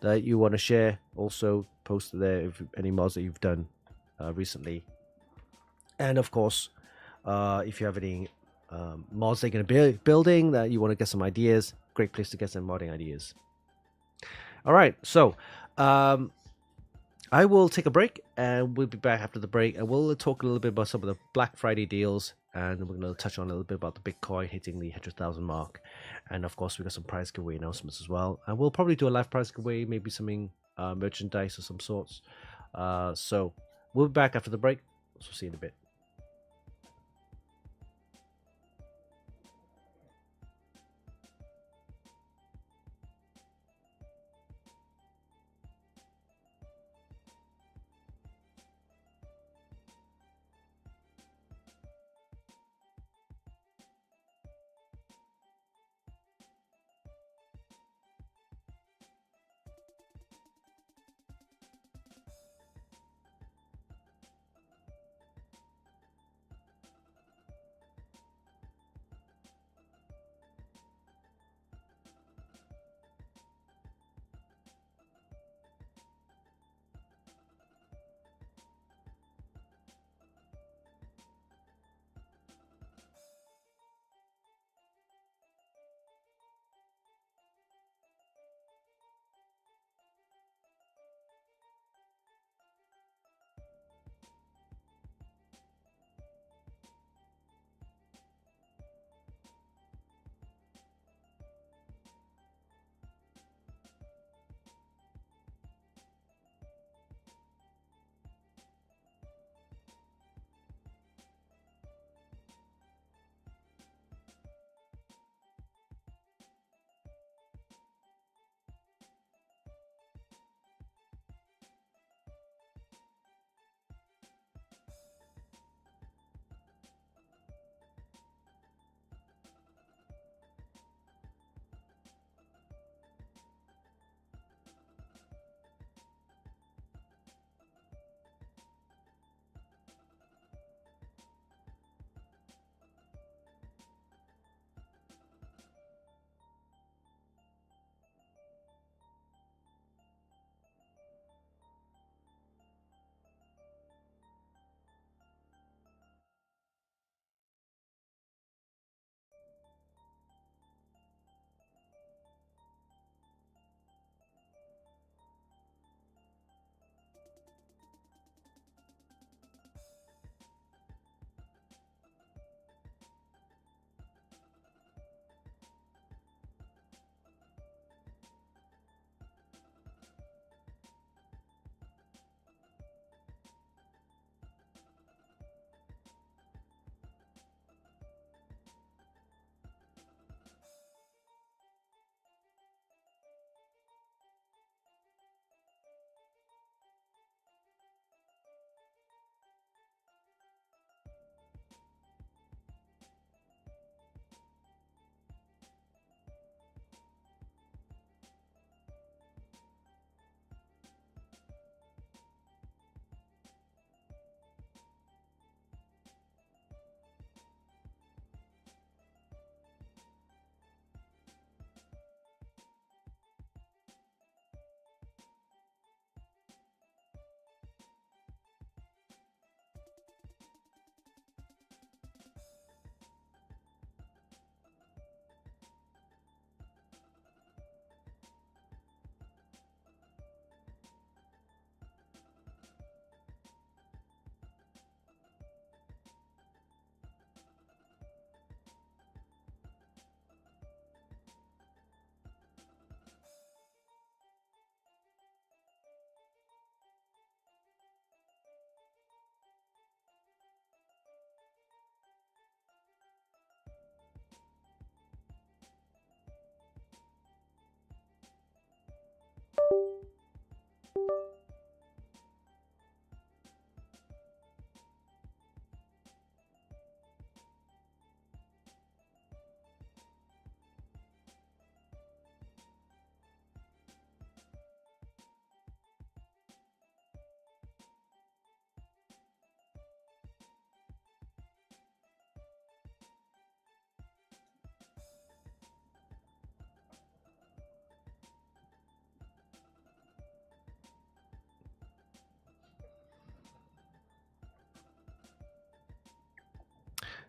that you want to share, also post it there. If any mods that you've done recently, and of course, if you have any mods they're going to be building that you want to get some ideas, great place to get some modding ideas. All right, so I will take a break and we'll be back after the break and we'll talk a little bit about some of the Black Friday deals and we're going to touch on a little bit about the Bitcoin hitting the 100,000 mark. And of course, we got some prize giveaway announcements as well. And we'll probably do a live prize giveaway, maybe something merchandise of some sorts. So we'll be back after the break. So see you in a bit.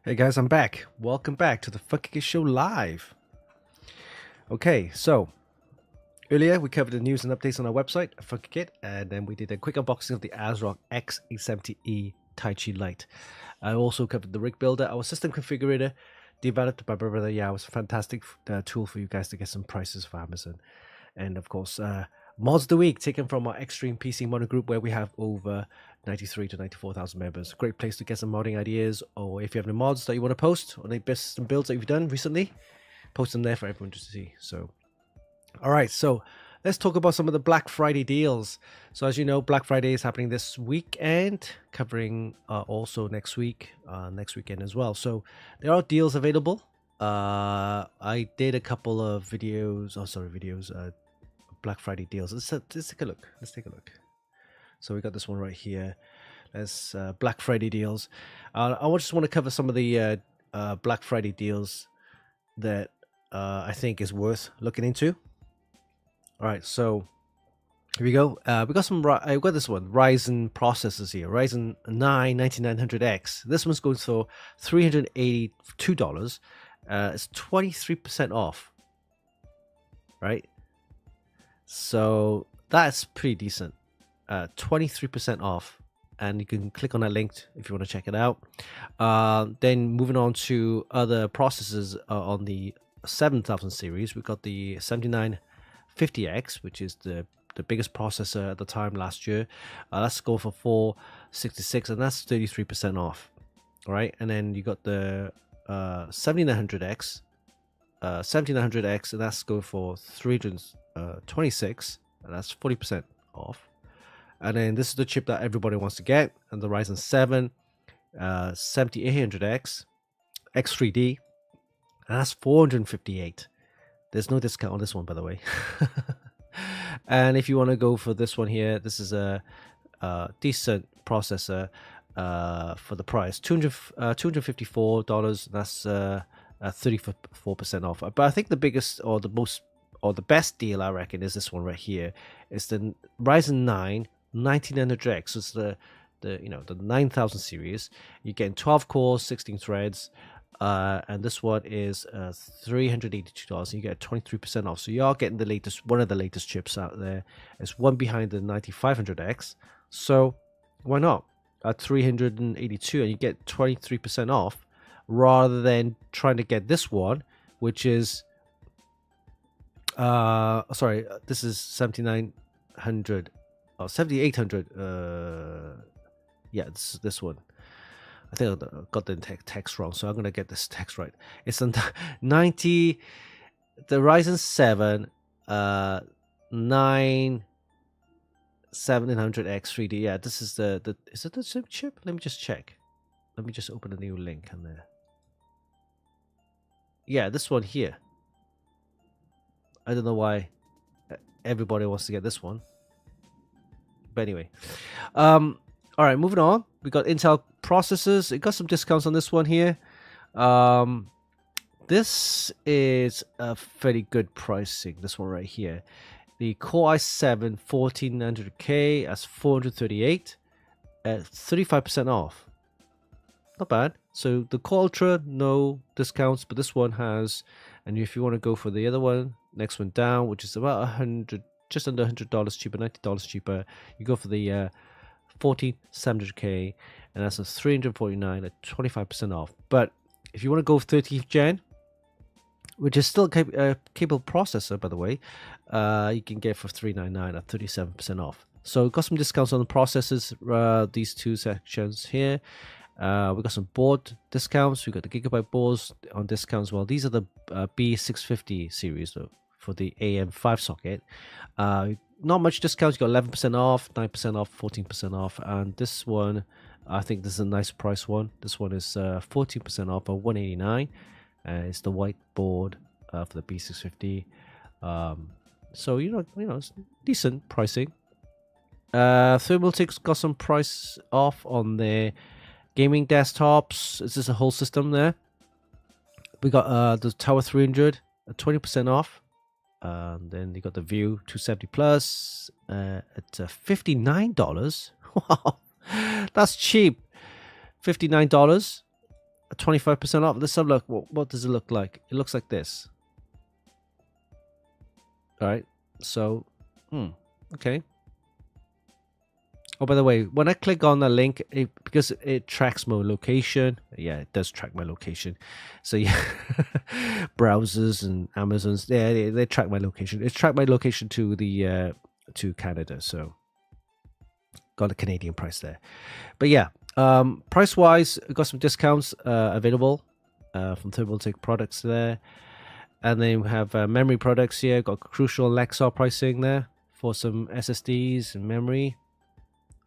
Hey guys, I'm back. Welcome back to the Funkykit Show Live. Okay, so earlier we covered the news and updates on our website, Funkykit, and then we did a quick unboxing of the ASRock X870E Taichi Lite. I also covered the rig builder, our system configurator, developed by my brother. Yeah, it was a fantastic tool for you guys to get some prices for Amazon. And of course, mods of the week taken from our Extreme PC Modder group, where we have over 93 to 94,000 members. Great place to get some modding ideas, or if you have any mods that you want to post, or any best builds that you've done recently, post them there for everyone to see. So, all right, so let's talk about some of the Black Friday deals. So as you know, Black Friday is happening this weekend, covering also next weekend as well. So there are deals available. I did a couple of videos, Black Friday deals. Let's take a look. So we got this one right here. There's Black Friday deals. I just want to cover some of the Black Friday deals that I think is worth looking into. All right, so here we go. We got some. I've got this one, Ryzen processors here. Ryzen 9 9900X. This one's going for $382. It's 23% off. Right. So that's pretty decent. 23% off, and you can click on that link if you want to check it out. Then moving on to other processors on the 7000 series, we've got the 7950X, which is the biggest processor at the time last year. Let's go for 466, and that's 33% off. All right, and then you got the 7900X, and that's going for 326, and that's 40% off. And then this is the chip that everybody wants to get, and the Ryzen 7 7800X X3D, and that's 458. There's no discount on this one, by the way. And if you want to go for this one here, this is a decent processor for the price, $254. That's 34% off. But I think the biggest or the best deal, I reckon, is this one right here. It's the Ryzen 9 9900X. So it's the 9000 series. You're getting 12 cores, 16 threads, and this one is $382. You get 23% off. So you are getting one of the latest chips out there. It's one behind the 9500X. So why not? At $382, and you get 23% off, rather than trying to get this one, which is this is 7900 or 7800. Yeah, this one. I think I got the text wrong, so I'm gonna get this text right. It's a 90, the Ryzen 7 9700X3D. Yeah, this is the is it the same chip? Let me just check. Let me just open a new link in there. Yeah, this one here. I don't know why everybody wants to get this one, but anyway, all right, moving on. We got Intel processors. It got some discounts on this one here. This is a fairly good pricing. This one right here, the Core i7 1400K, that's 438 at 35% off. Not bad. So the Core Ultra, no discounts, but this one has. And if you want to go for the other one, next one down, which is about just under $100 cheaper, $90 cheaper, you go for the 14700K, and that's a 349 at 25% off. But if you want to go 13th gen, which is still a capable processor, by the way, you can get for 399 at 37% off. So got some discounts on the processors, these two sections here. We got some board discounts. We got the Gigabyte boards on discount as well. These are the B650 series for the AM5 socket. Not much discounts. You got 11% off, 9% off, 14% off, and this one, I think this is a nice price one. This one is 14% off at 189. It's the white board for the B650. So you know, it's decent pricing. Thermaltic's got some price off on their gaming desktops. Is this a whole system there? We got the Tower 300 at 20% off. Then you got the View 270 Plus at $59. Wow, that's cheap. $59 at 25% off. Let's have a look. What does it look like? It looks like this. All right. So, okay. Oh, by the way, when I click on the link, because it tracks my location, yeah, it does track my location. So yeah, browsers and Amazons, they track my location. It's tracked my location to the to Canada, so got a Canadian price there. But yeah, price wise, got some discounts available from Thermaltake products there, and then we have memory products here. Got Crucial Lexar pricing there for some SSDs and memory.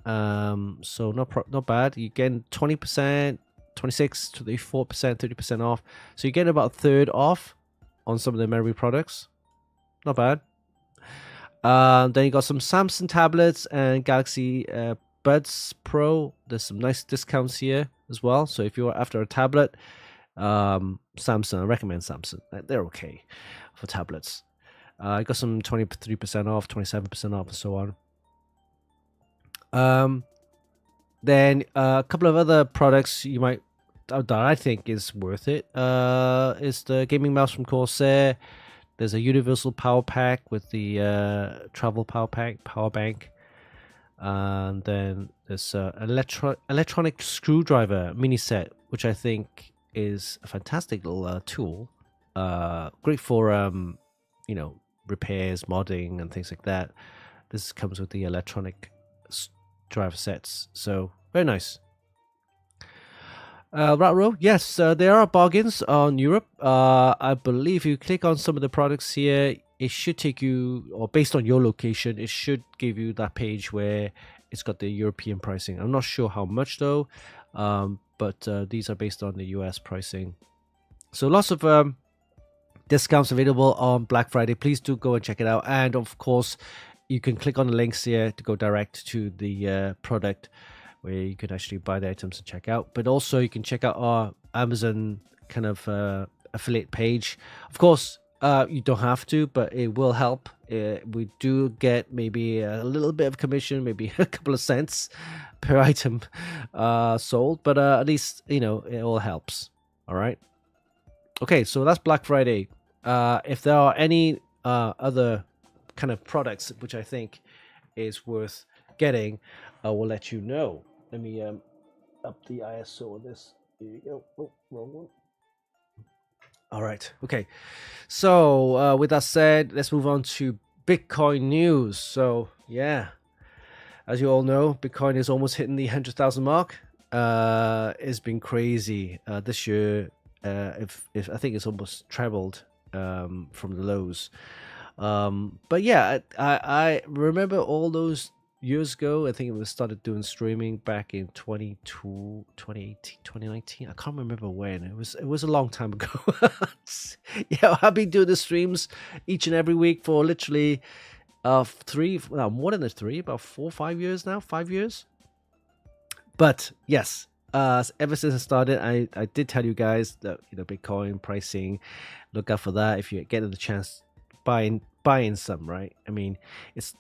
So not bad. You get 20%, 26 to 34%, 30% off. So you get about a third off on some of the memory products. Not bad. Then you got some Samsung tablets and Galaxy Buds Pro. There's some nice discounts here as well. So if you're after a tablet, Samsung, I recommend Samsung. They're okay for tablets. I got some 23% off, 27% off, and so on. Then a couple of other products you might that I think is worth it. Is the gaming mouse from Corsair. There's a universal power pack with the travel power bank, and then there's a electronic screwdriver mini set, which I think is a fantastic little tool. Great for repairs, modding, and things like that. This comes with the electronic driver sets, so very nice. Ratro, yes, there are bargains on Europe. I believe you click on some of the products here, it should take you, or based on your location, it should give you that page where it's got the European pricing. I'm not sure how much though, but these are based on the US pricing. So lots of discounts available on Black Friday. Please do go and check it out. And of course, you can click on the links here to go direct to the product where you can actually buy the items and check out. But also you can check out our Amazon kind of affiliate page. Of course, you don't have to, but it will help. We do get maybe a little bit of commission, maybe a couple of cents per item sold, but at least, it all helps. All right. Okay, so that's Black Friday. If there are any other kind of products which I think is worth getting, I will let you know. Let me up the ISO on this. Here you go. Oh, wrong one. All right. Okay. So with that said, let's move on to Bitcoin news. So yeah, as you all know, Bitcoin is almost hitting the 100,000 mark. It's been crazy this year. If I think it's almost trebled from the lows. But yeah, I remember all those years ago. I think it was started doing streaming back in 2018, 2019. I can't remember when. It was a long time ago. Yeah, I've been doing the streams each and every week for literally more than 3, about 4 or 5 years now. 5 years. But yes, ever since I started, I did tell you guys that Bitcoin pricing, look out for that if you get the chance. Buying some, right? I mean, it's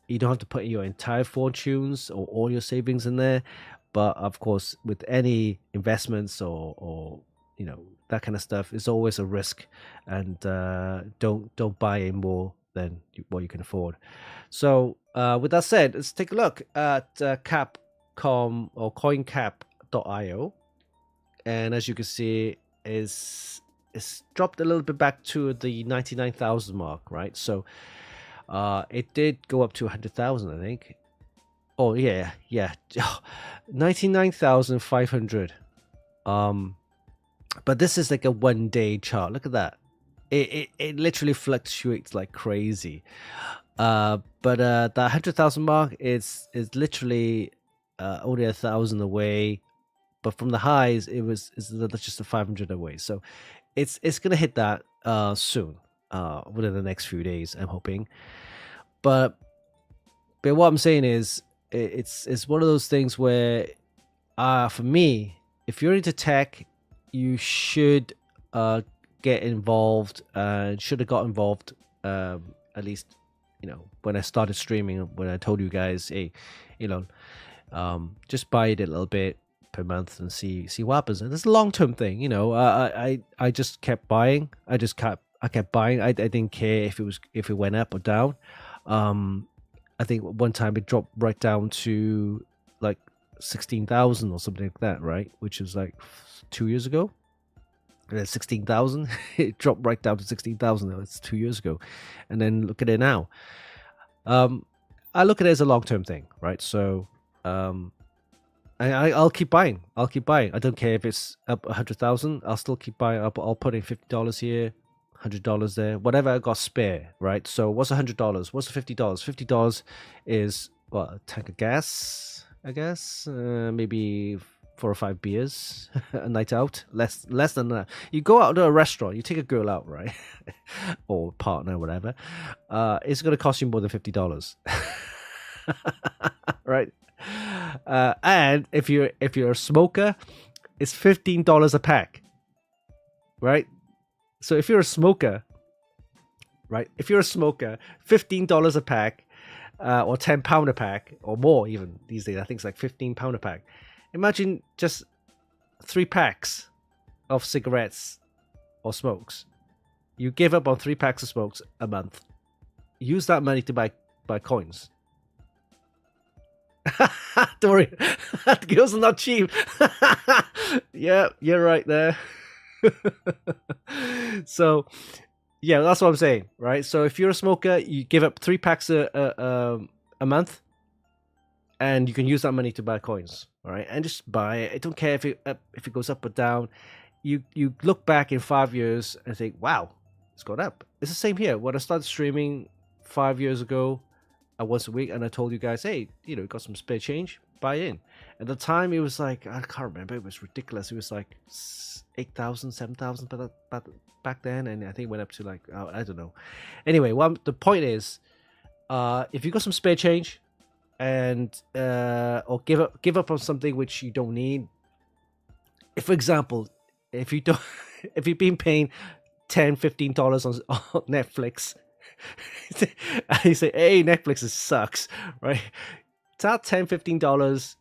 you don't have to put your entire fortunes or all your savings in there, but of course, with any investments or that kind of stuff, it's always a risk, and don't buy in more than what you can afford. So with that said, let's take a look at Capcom or CoinCap.io, and as you can see, it's dropped a little bit back to the 99,000 mark, right? So it did go up to 100,000, I think. Oh yeah, 99,500. But this is like a 1-day chart. Look at that. It literally fluctuates like crazy. But the 100,000 mark is literally only 1,000 away. But from the highs, it's just a 500 away. So it's gonna hit that soon, within the next few days, I'm hoping. But what I'm saying is, it's one of those things where, for me, if you're into tech, you should get involved, and should have got involved at least when I started streaming, when I told you guys, hey, just buy it a little bit per month and see what happens. And it's a long-term thing, I just kept buying. I kept buying. I didn't care if it went up or down. I think one time it dropped right down to like 16,000 or something like that, right? Which is like 2 years ago. And then 16,000, it dropped right down to 16,000. It's 2 years ago. And then look at it now. I look at it as a long-term thing, right? So I'll keep buying. I'll keep buying. I don't care if it's up 100,000. I'll still keep buying. I'll put in $50 here, $100 there, whatever I got spare, right? So what's $100? What's $50? $50 is a tank of gas, I guess. Maybe 4 or 5 beers a night out. Less than that. You go out to a restaurant. You take a girl out, right, or partner, whatever. It's going to cost you more than $50, right? And if you're a smoker, it's $15 a pack, right? So if you're a smoker, right? If you're a smoker, $15 a pack, or £10 a pack, or more even these days. I think it's like £15 a pack. Imagine just 3 packs of cigarettes or smokes. You give up on 3 packs of smokes a month. Use that money to buy coins. Don't worry, girls are not cheap. Yeah, you're right there. So, yeah, that's what I'm saying, right? So if you're a smoker, you give up 3 packs a month, and you can use that money to buy coins, all right? And just buy it. I don't care if it goes up or down. You look back in 5 years and think, wow, it's gone up. It's the same here. When I started streaming 5 years ago, once a week, and I told you guys, hey, got some spare change, buy in. At the time, it was like, I can't remember, it was ridiculous. It was like 8,000, 7,000 back then, and I think it went up to like, I don't know. Anyway, the point is, if you got some spare change, and or give up on something which you don't need. If, for example, if you've been paying $10-15 on Netflix, and you say, hey, Netflix sucks, right? That $10-15,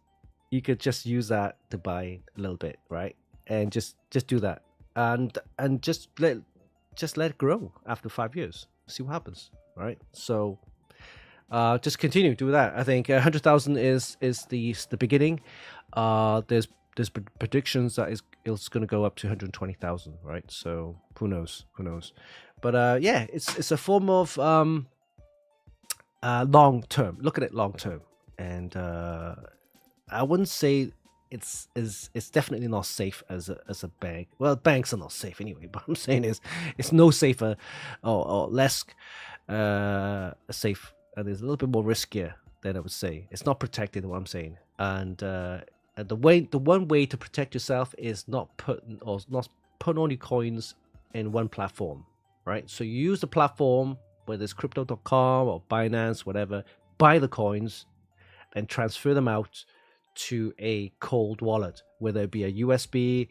you could just use that to buy a little bit, right? And just do that, and just let it grow after 5 years. See what happens, right? So just continue do that. I think 100,000 is the beginning. There's predictions that it's going to go up to 120,000, right? So who knows? But yeah, it's a form of long term. Look at it long term, and I wouldn't say it's definitely not safe as a bank. Well, banks are not safe anyway. But I'm saying is it's no safer or less safe, and it's a little bit more riskier than I would say. It's not protected. What I'm saying, and the one way to protect yourself is not put all your coins in one platform. Right, so you use the platform, whether it's crypto.com or Binance, whatever, buy the coins and transfer them out to a cold wallet, whether it be a USB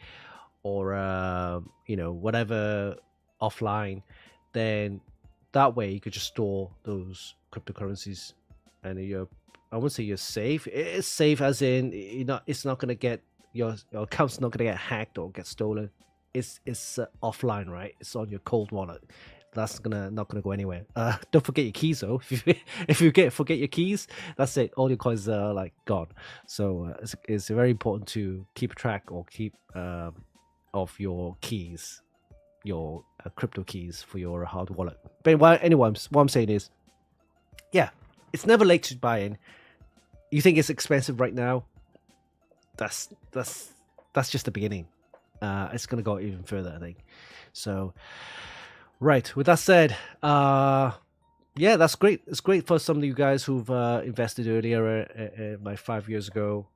or whatever offline. Then that way you could just store those cryptocurrencies, and I wouldn't say you're safe. It's safe as in it's not gonna get your account's not gonna get hacked or get stolen. It's offline, right? It's on your cold wallet. That's not gonna go anywhere. Don't forget your keys though. If you forget your keys, that's it. All your coins are like gone. So it's very important to keep track or keep of your keys, your crypto keys for your hard wallet. But anyway, what I'm saying is, yeah, it's never late to buy in. You think it's expensive right now? That's just the beginning. It's going to go even further, I think. So, right. With that said, yeah, that's great. It's great for some of you guys who've invested earlier, like 5 years ago.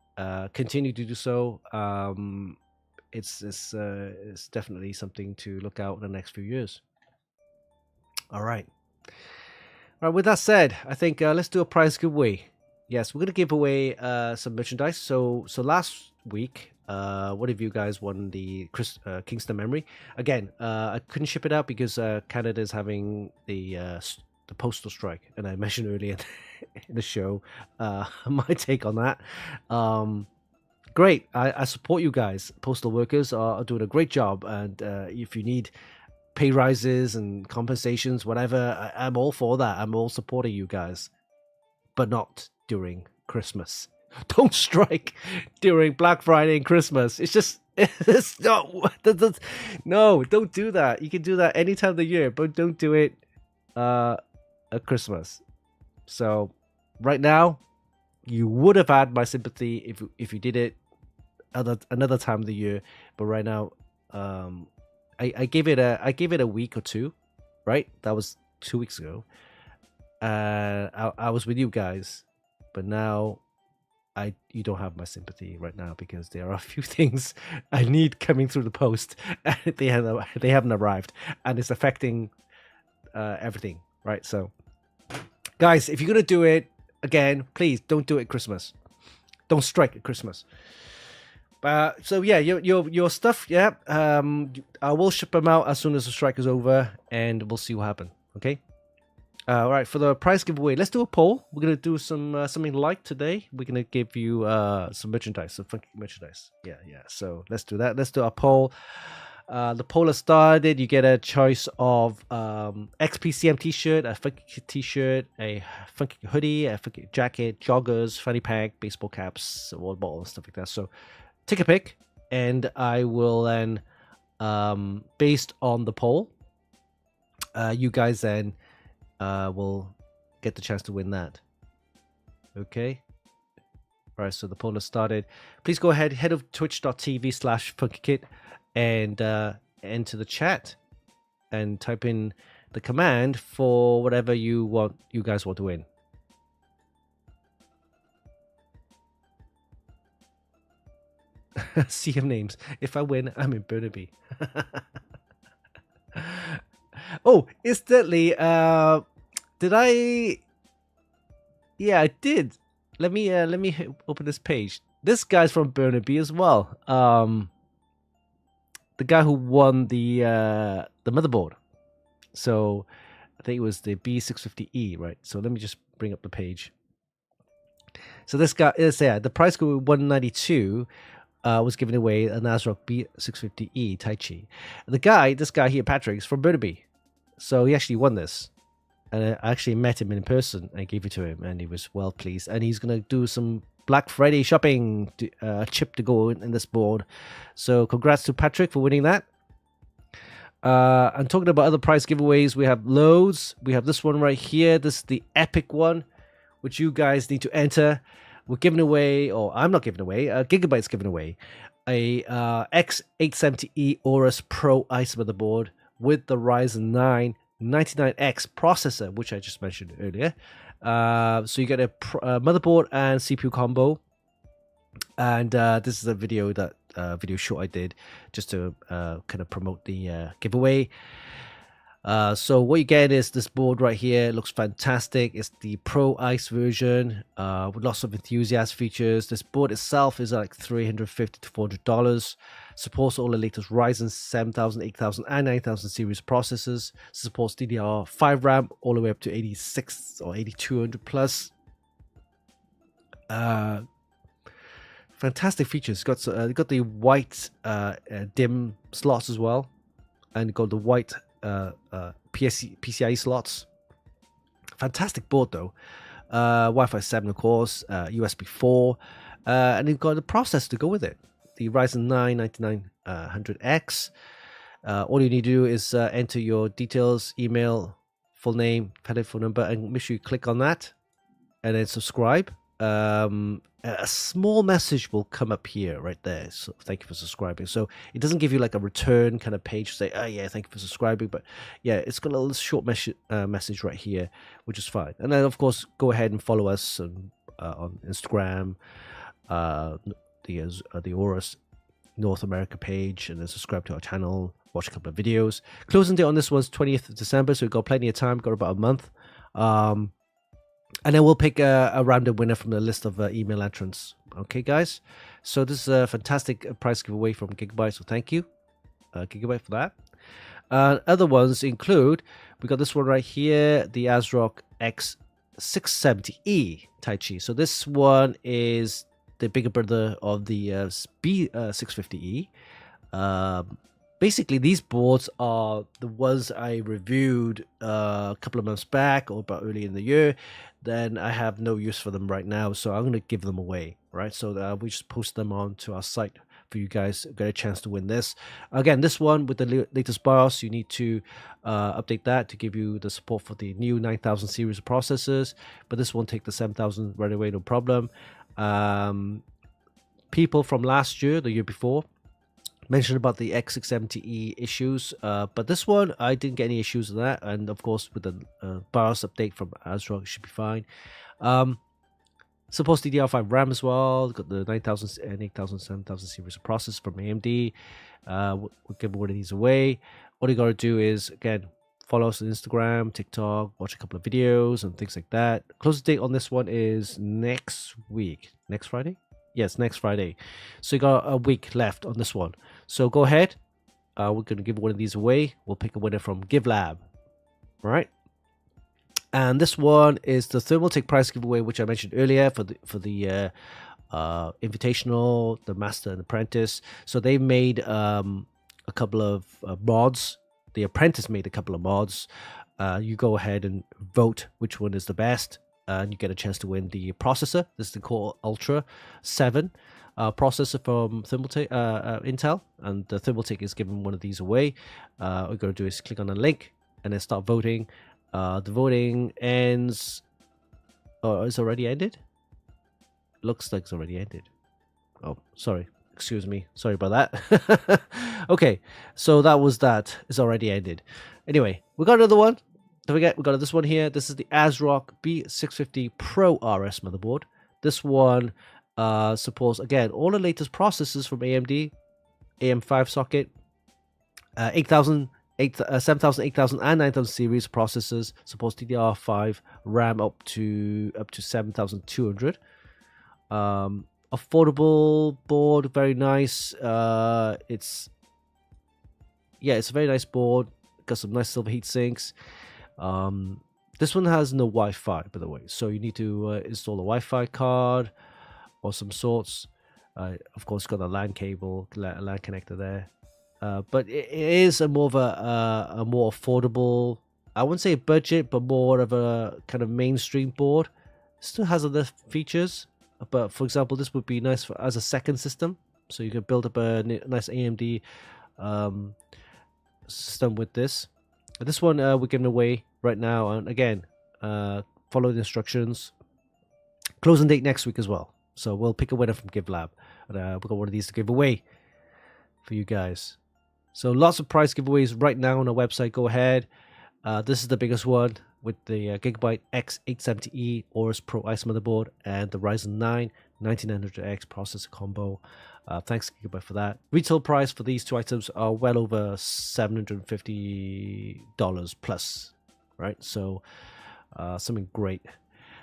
Continue to do so. It's definitely something to look out in the next few years. All right. With that said, I think let's do a prize giveaway. Yes, we're going to give away some merchandise. So last week, one of you guys won the Kingston Memory. Again, I couldn't ship it out because Canada is having the postal strike, and I mentioned earlier in the show my take on that. Great, I support you guys. Postal workers are doing a great job, and if you need pay rises and compensations, whatever, I'm all for that. I'm all supporting you guys. but not during Christmas. Don't strike during Black Friday and Christmas. It's not. No, don't do that. You can do that any time of the year, but don't do it at Christmas. So right now, you would have had my sympathy if you did it another time of the year, but right now, I gave it a week or two, right? That was 2 weeks ago. I was with you guys, but now you don't have my sympathy right now because there are a few things I need coming through the post, and they haven't arrived, and it's affecting everything, right? So, guys, if you're gonna do it again, please don't do it at Christmas. Don't strike at Christmas. So yeah, your stuff, yeah. I will ship them out as soon as the strike is over, and we'll see what happens. Okay. All right, for the prize giveaway, let's do a poll. We're gonna do something light today. We're gonna give you some merchandise, some funky merchandise. Yeah. So let's do that. Let's do a poll. The poll has started. You get a choice of XPCM t-shirt, a funky t-shirt, a funky hoodie, a funky jacket, joggers, fanny pack, baseball caps, water bottle, stuff like that. So take a pick, and I will then, based on the poll, you guys then will get the chance to win that. Okay. All right, so the poll has started. Please go ahead, head over to twitch.tv/Funkykit and enter the chat and type in the command for whatever you guys want to win. CM names. If I win, I'm in Burnaby. Oh, instantly. Did I? Yeah, I did. Let me open this page. This guy's from Burnaby as well. The guy who won the motherboard. So I think it was the B650E, right? So let me just bring up the page. So this guy is the price go 192. Was given away an ASRock B650E Taichi. This guy here, Patrick, is from Burnaby. So he actually won this. And I actually met him in person and gave it to him, and he was well pleased. And he's going to do some Black Friday shopping chip to go in this board. So congrats to Patrick for winning that. And talking about other prize giveaways, we have loads. We have this one right here. This is the epic one, which you guys need to enter. We're giving away, or I'm not giving away, Gigabyte's giving away a X870E Aorus Pro Ice motherboard with the Ryzen 9 99X processor, which I just mentioned earlier. So you get a motherboard and CPU combo. And this is a video short I did just to kind of promote the giveaway. So what you get is this board right here. It looks fantastic. It's the Pro Ice version with lots of enthusiast features. This board itself is like $350 to $400. Supports all the latest Ryzen 7000, 8000, and 9000 series processors. Supports DDR5 RAM all the way up to 86 or 8200 plus. Fantastic features. Got the white DIMM slots as well, and got the white PCIe slots. Fantastic board though. Wi-Fi 7 of course, USB 4, and you've got the processor to go with it, the Ryzen 9 9900X. All you need to do is enter your details, email, full name, telephone number, and make sure you click on that and then subscribe. A small message will come up here right there. So thank you for subscribing. So it doesn't give you like a return kind of page say, oh yeah, thank you for subscribing, but yeah, it's got a little short message right here, which is fine. And then of course go ahead and follow us on Instagram, the Aorus North America page, and then subscribe to our channel, watch a couple of videos. Closing date on this one's 20th of December, so we've got plenty of time, got about a month. And then we'll pick a random winner from the list of email entrants. Okay, guys? So this is a fantastic prize giveaway from Gigabyte, so thank you, Gigabyte, for that. Other ones include, we got this one right here, the ASRock X870E Taichi. So this one is the bigger brother of the B650E. Basically, these boards are the ones I reviewed a couple of months back or about early in the year. then I have no use for them right now. So I'm going to give them away, right? So we just post them onto our site for you guys to get a chance to win this. Again, this one with the latest BIOS, you need to update that to give you the support for the new 9000 series of processors. But this won't take the 7000 right away, no problem. People from last year, the year before, mentioned about the X670E issues, but this one I didn't get any issues with that, and of course with the BIOS update from ASRock, it should be fine. Supports DDR5 RAM as well. Got the 9000 and 8000, 7000 series of processors from AMD. We'll give one of these away. All you gotta do is, again, follow us on Instagram, TikTok, watch a couple of videos and things like that. Closing date on this one is next week. Next Friday? Yes, next Friday. So you got a week left on this one. So go ahead. We're going to give one of these away. We'll pick a winner from GiveLab. All right. And this one is the Thermaltake prize giveaway, which I mentioned earlier for the Invitational, the Master and Apprentice. So they made a couple of mods. The Apprentice made a couple of mods. You go ahead and vote which one is the best. And you get a chance to win the processor. This is the Core Ultra 7 processor from Intel, and the Thermaltake is giving one of these away. All you got to do is click on the link and then start voting. The voting ends. Oh, it's already ended? Looks like it's already ended. Oh, sorry. Excuse me. Sorry about that. Okay, so that was that. It's already ended. Anyway, we got another one. Don't forget, we got this one here. This is the ASRock B650 Pro RS motherboard. This one supports, again, all the latest processors from AMD, AM5 socket, 7000, 8000, and 9000 series processors. Supports DDR5 RAM up to 7200. Affordable board, very nice. It's a very nice board. Got some nice silver heat sinks. This one has no Wi-Fi, by the way, so you need to install a Wi-Fi card or some sorts. Of course, got a LAN cable, LAN connector there. But it is a more affordable, I wouldn't say budget, but more of a kind of mainstream board. Still has other features, but for example, this would be nice as a second system. So you could build up a nice AMD system with this. This one we're giving away right now, and again, follow the instructions. Closing date next week as well, so we'll pick a winner from GiveLab, and we've got one of these to give away for you guys. So lots of prize giveaways right now on our website. Go ahead. This is the biggest one with the Gigabyte X870E Aorus Pro Ice motherboard and the Ryzen 9 9900X processor combo. Thanks Gigabyte for that. Retail price for these two items are well over $750 plus, right? So something great,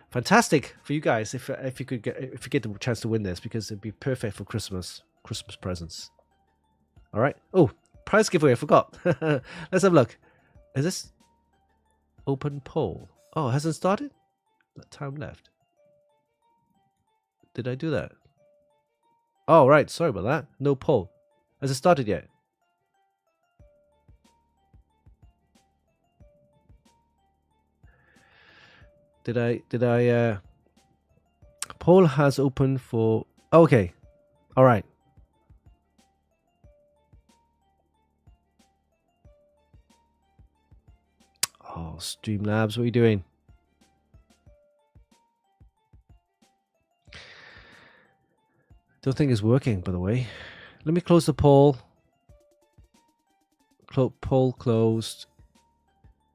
fantastic for you guys if you get the chance to win this, because it'd be perfect for Christmas presents. All right. Oh, prize giveaway, I forgot. Let's have a look. Is this open poll? Oh, it hasn't started? That time left. Did I do that? Oh, right. Sorry about that. No poll. Has it started yet? Did I poll has opened for... Oh, okay. All right. Oh, Streamlabs, what are you doing? Don't think it's working, by the way. Let me close the poll. Poll closed.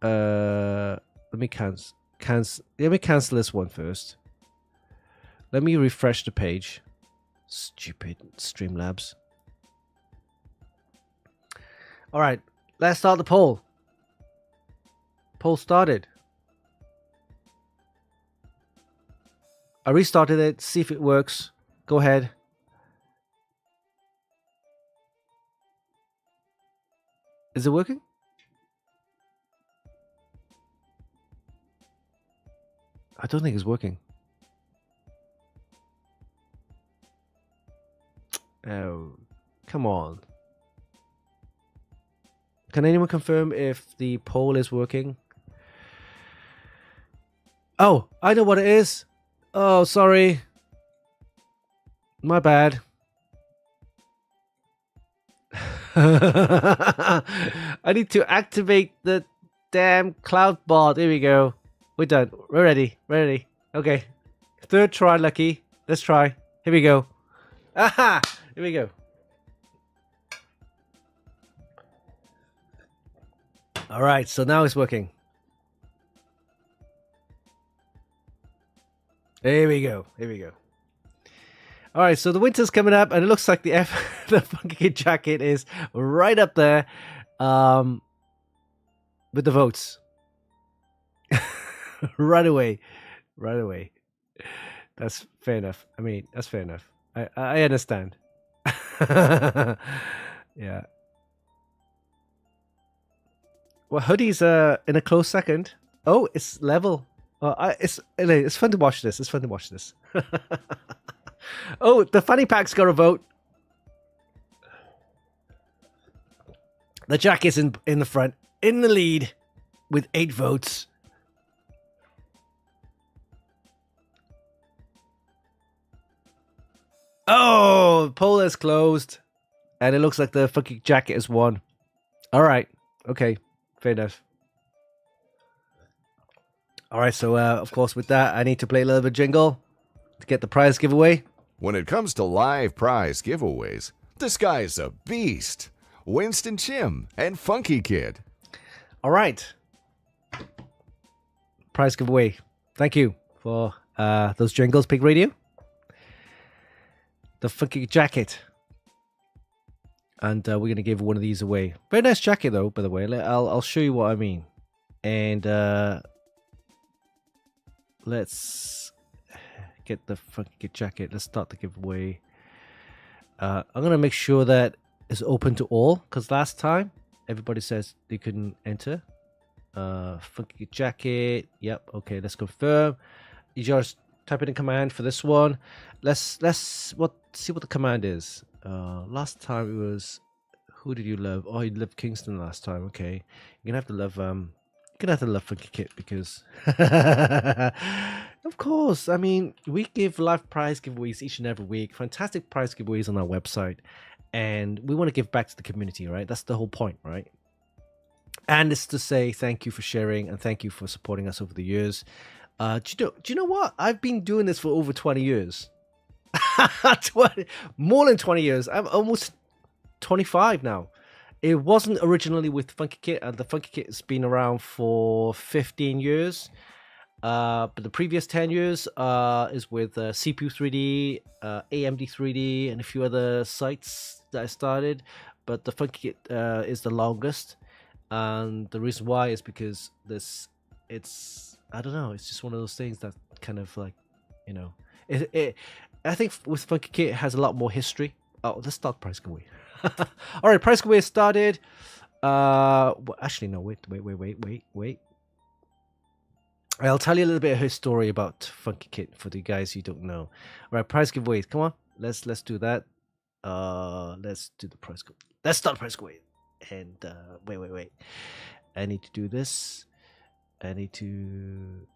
Let me cancel. Let me cancel this one first. Let me refresh the page. Stupid Streamlabs. All right, let's start the poll. Poll started. I restarted it. See if it works. Go ahead. Is it working? I don't think it's working. Oh, come on. Can anyone confirm if the poll is working? Oh, I know what it is. Oh, sorry. My bad. I need to activate the damn cloud bot. Here we go. We're done. We're ready. We're ready. Okay. Third try, Lucky. Let's try. Here we go. Aha! Here we go. All right. So now it's working. Here we go. Here we go. All right, so the winter's coming up, and it looks like the the Funkykit jacket is right up there, with the votes. right away. That's fair enough. I mean, that's fair enough. I understand. Yeah. Well, hoodie's in a close second. Oh, it's level. It's fun to watch this. It's fun to watch this. Oh, the fanny pack's got a vote. The jacket's in the front, in the lead, with 8 votes. Oh, poll is closed, and it looks like the fucking jacket has won. All right, okay, fair enough. All right, so of course with that, I need to play a little bit of jingle to get the prize giveaway. When it comes to live prize giveaways, this guy's a beast. Winston Chim and Funkykit. All right. Prize giveaway. Thank you for those jingles, Pig Radio. The Funkykit jacket. And we're going to give one of these away. Very nice jacket, though, by the way. I'll show you what I mean. And let's get the Funkykit jacket. Let's start the giveaway. I'm going to make sure that it's open to all, because last time everybody says they couldn't enter. Funkykit jacket. Yep. Okay, let's confirm. You just type in a command for this one. Let's see what the command is. Last time it was, who did you love? Oh, you loved Kingston last time. Okay, you're gonna have to love Funkykit, because of course, I mean, we give live prize giveaways each and every week. Fantastic prize giveaways on our website, and we want to give back to the community, right? That's the whole point, right? And it's to say thank you for sharing and thank you for supporting us over the years. Do you know what? I've been doing this for over 20 years. More than 20 years. I'm almost 25 now. It wasn't originally with Funkykit, and the Funkykit has been around for 15 years. But the previous 10 years is with CPU 3D, AMD 3D, and a few other sites that I started. But the Funkykit is the longest, and the reason why is because I don't know, it's just one of those things that kind of like, you know, I think with Funkykit it has a lot more history. Oh, let's start price giveaway. All right, price giveaway started. Well, actually, no, wait. I'll tell you a little bit of her story about Funkykit for the guys who don't know. All right, prize giveaways. Come on, let's do that. Let's do the prize. Let's start prize giveaway. And wait. I need to do this. I need to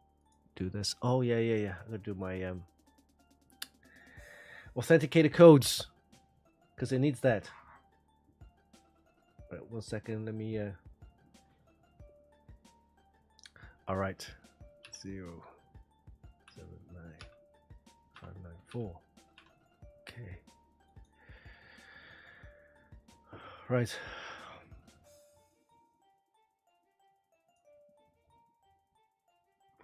do this. Oh yeah. I'm gonna do my authenticator codes, because it needs that. Right, 1 second. Let me. All right. 0 7 9 5 9 4. Okay. Right.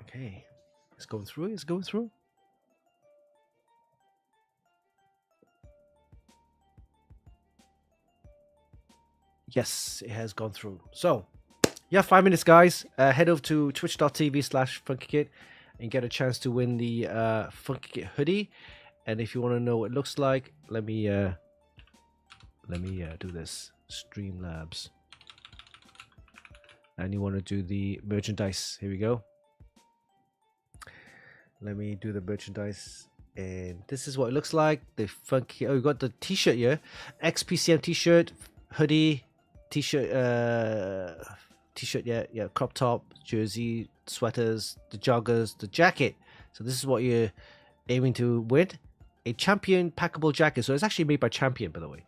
Okay. It's going through. Yes, it has gone through. So, you have 5 minutes, guys. Head over to twitch.tv/Funkykit and get a chance to win the Funkykit hoodie. And if you want to know what it looks like, let me do this. Streamlabs. And you want to do the merchandise. Here we go. Let me do the merchandise. And this is what it looks like. The funky. Oh, you got the t-shirt here. XPCM t-shirt, hoodie, t-shirt, yeah, crop top, jersey, sweaters, the joggers, the jacket. So this is what you're aiming to win. A Champion packable jacket. So it's actually made by Champion, by the way.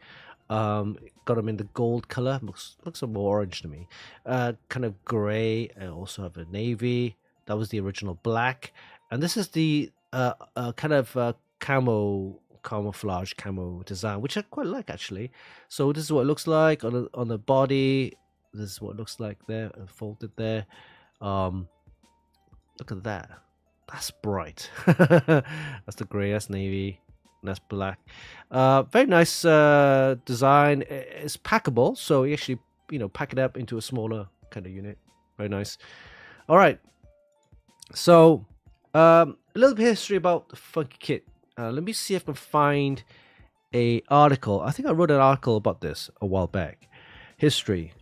Got them in the gold color. Looks more orange to me. Kind of gray. I also have a navy. That was the original black. And this is the kind of camouflage camo design, which I quite like actually. So this is what it looks like on the body. This is what it looks like there, folded there. Look at that. That's bright. That's the gray. That's navy. That's black. Very nice design. It's packable, so you actually pack it up into a smaller kind of unit. Very nice. All right. So a little bit of history about the Funkykit. Let me see if I can find a article. I think I wrote an article about this a while back. History.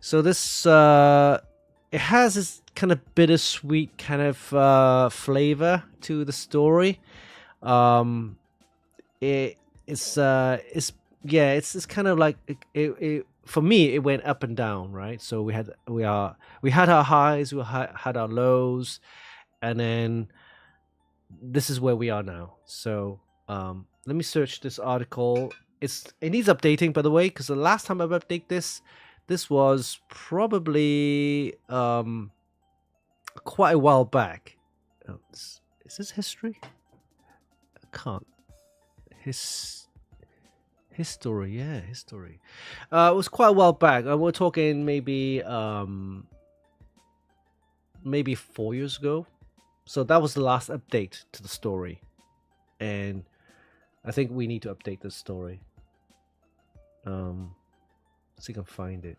So this it has this kind of bittersweet kind of flavor to the story. It's kind of like it for me. It went up and down, right? So we had our highs, we had our lows, and then this is where we are now. So let me search this article. It needs updating, by the way, because the last time I've updated this was probably quite a while back. Oh, is this history? I can't. History, yeah, history. It was quite a while back. We're talking maybe 4 years ago. So that was the last update to the story, and I think we need to update this story. See if I can find it.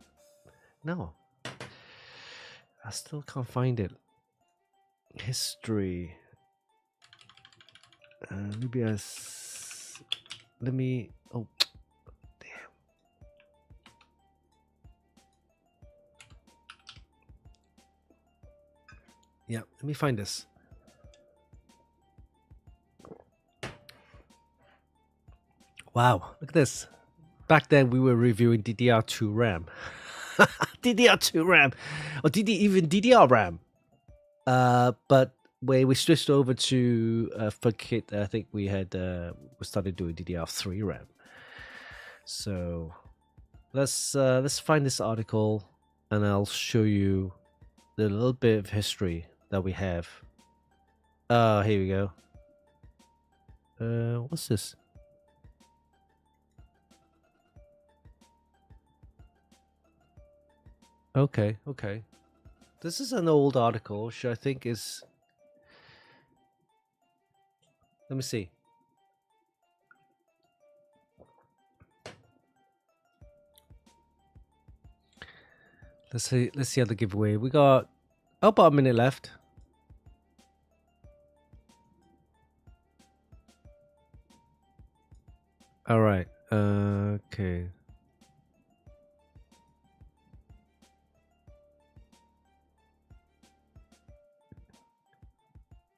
No, I still can't find it. History. Let me. Oh, damn. Yeah, let me find this. Wow, look at this. Back then, we were reviewing DDR2 RAM. DDR2 RAM. Or even DDR RAM. But when we switched over to Funkykit, I think we started doing DDR3 RAM. So let's find this article, and I'll show you the little bit of history that we have. Here we go. What's this? Okay. This is an old article, which I think is... Let me see. Let's see how the giveaway. We got about a minute left. All right. Okay.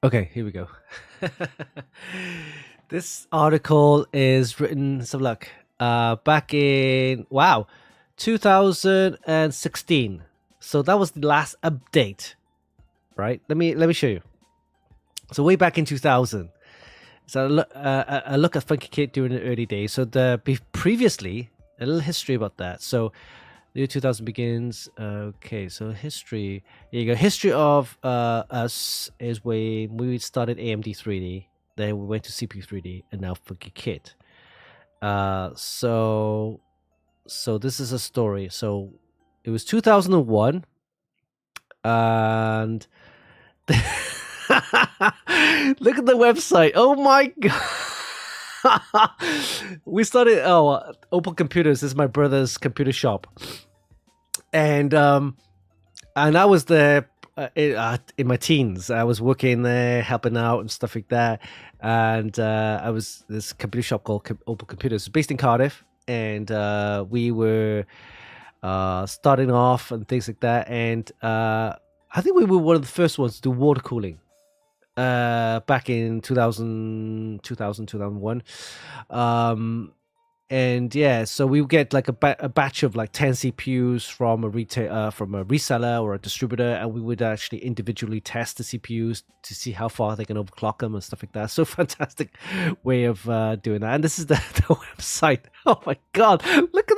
Okay, here we go. This article is written, let's have a look, back in, 2016. So that was the last update, right? Let me show you. So way back in 2000. So a look at Funkykit during the early days. So previously, a little history about that. So the year 2000 begins. Okay, so history. Here you go. History of us is when we started AMD 3D. Then we went to CPU 3D, and now Funkykit. So this is a story. So it was 2001, and look at the website. Oh my god! We started. Opal Computers is my brother's computer shop, and I was there in my teens. I was working there, helping out and stuff like that. And I was this computer shop called Opal Computers, based in Cardiff, and we were starting off and things like that. And I think we were one of the first ones to do water cooling back in 2001. And yeah, so we would get like a batch of like 10 CPUs from a from a reseller or a distributor, and we would actually individually test the CPUs to see how far they can overclock them and stuff like that. So fantastic way of doing that. And this is the website. Oh my god, look at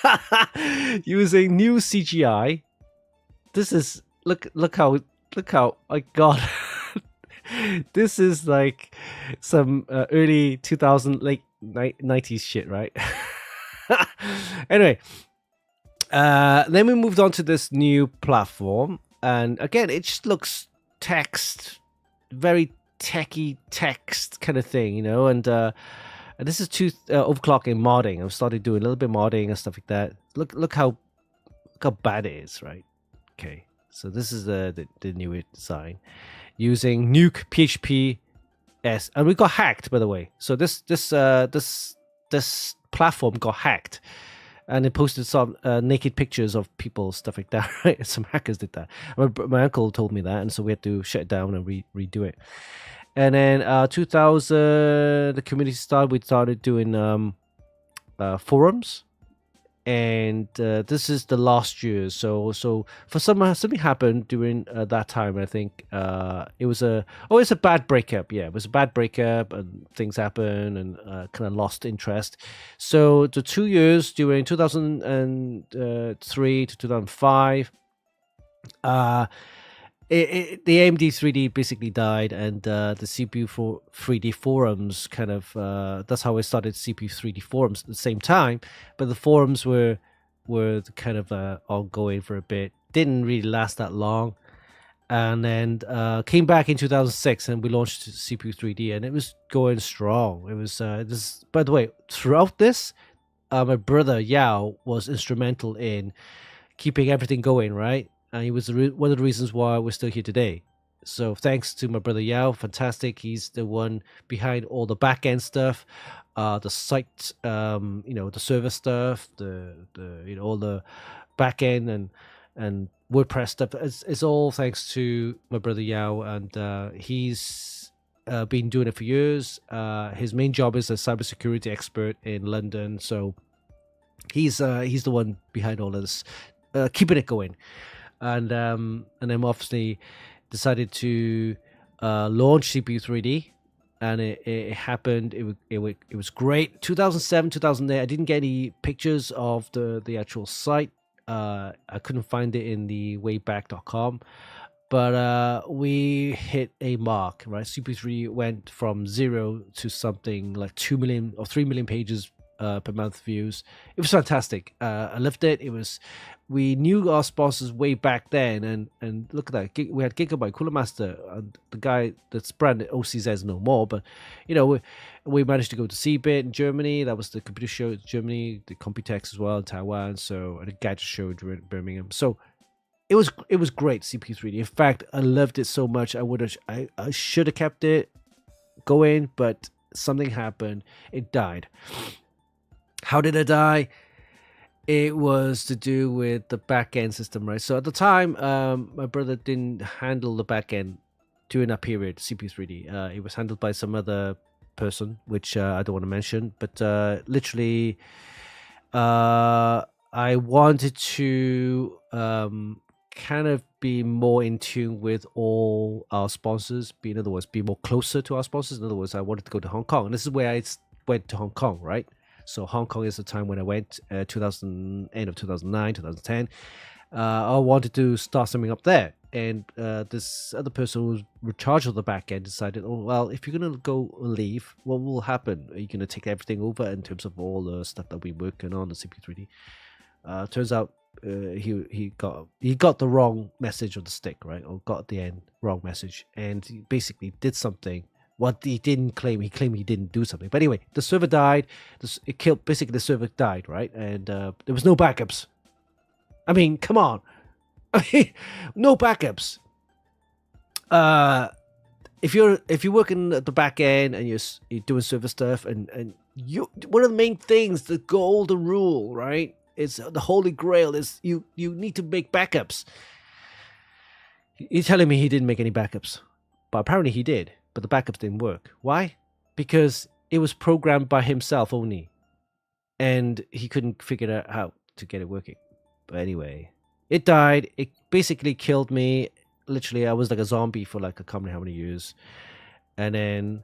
that! Using new CGI. This is look how my god. This is like some early 2000 late 90s shit, right? Anyway, then we moved on to this new platform, and again it just looks very techie text kind of thing, you know. And this is overclocking modding. I've started doing a little bit of modding and stuff like that. Look how bad it is, right? Okay, so this is the new design using Nuke PHP S, and we got hacked, by the way. So this platform got hacked, and it posted some naked pictures of people, stuff like that. Right? Some hackers did that. My uncle told me that, and so we had to shut it down and redo it. And then 2000, the community started. We started doing forums, and this is the last year. So for something happened during that time. I think it was a bad breakup. Yeah, it was a bad breakup, and things happened, and kind of lost interest. So the 2 years during 2003 to 2005, the AMD 3D basically died, and the CPU for 3D forums kind of that's how I started CPU 3D forums at the same time. But the forums were kind of ongoing for a bit, didn't really last that long, and then came back in 2006, and we launched CPU 3D, and it was going strong. It was this. By the way, throughout this, my brother Yao was instrumental in keeping everything going, right? And he was one of the reasons why we're still here today. So thanks to my brother Yao, fantastic. He's the one behind all the back end stuff, the site, the server stuff, the all the back end and WordPress stuff. It's all thanks to my brother Yao, and he's been doing it for years. His main job is a cybersecurity expert in London, so he's the one behind all of this, keeping it going. And then obviously decided to launch CPU 3D, and it happened. It was great. 2007, 2008. I didn't get any pictures of the actual site. I couldn't find it in the wayback.com, but we hit a mark, right? CPU 3 went from 0 to something like 2 million or 3 million pages per month views. It was fantastic. I loved it. We knew our sponsors way back then, and look at that. We had Gigabyte, Cooler Master, and the guy that's branded OCZ no more, but we managed to go to CeBIT in Germany. That was the computer show in Germany, the Computex as well in Taiwan, and a gadget show in Birmingham. So it was great, CPU 3D. In fact, I loved it so much. I should have kept it going, but something happened. It died. How did it die? It was to do with the back-end system, right? So at the time, my brother didn't handle the back-end during that period, CPU 3D. It was handled by some other person, which I don't want to mention. But literally, I wanted to kind of be more in tune with all our sponsors. In other words, be more closer to our sponsors. In other words, I wanted to go to Hong Kong. And this is where I went to Hong Kong, right? So Hong Kong is the time when I went, end of 2009, 2010. I wanted to start something up there. And this other person who was in charge of the back end decided, oh, well, if you're going to go and leave, what will happen? Are you going to take everything over in terms of all the stuff that we're working on, the CPU 3D? Turns out he got the wrong message on the stick, right? Or got the end wrong message. And he basically did something. What he didn't claim, he claimed he didn't do something. But anyway, the server died. It killed, basically the server died, right? And there was no backups. I mean, come on. I mean, no backups. If you're working at the back end and you're doing server stuff, and you, one of the main things, the golden rule, right? It's the holy grail is you need to make backups. You're telling me he didn't make any backups, but apparently he did. But the backups didn't work. Why? Because it was programmed by himself only. and he couldn't figure out how to get it working. But anyway, it died. It basically killed me. Literally, I was like a zombie for like I can't remember how many years. And then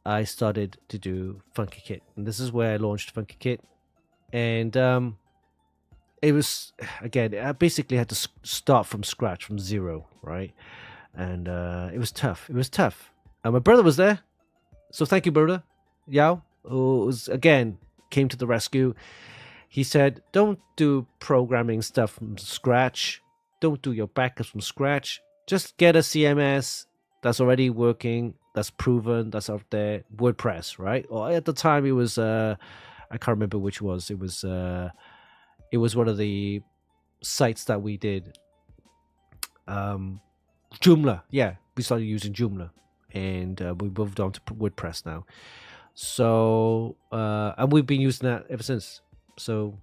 I started to do Funkykit, and this is where I launched Funkykit. And it was, again, I basically had to start from scratch, from zero, right? And it was tough. It was tough. And my brother was there, so thank you, brother Yao, who was, again, came to the rescue. He said, don't do programming stuff from scratch. Don't do your backups from scratch. Just get a CMS that's already working, that's proven, that's out there. WordPress, right? Or at the time, it was, I can't remember which it was. It was one of the sites that we did. Joomla. Yeah, we started using Joomla. And we moved on to WordPress now. So, and we've been using that ever since. So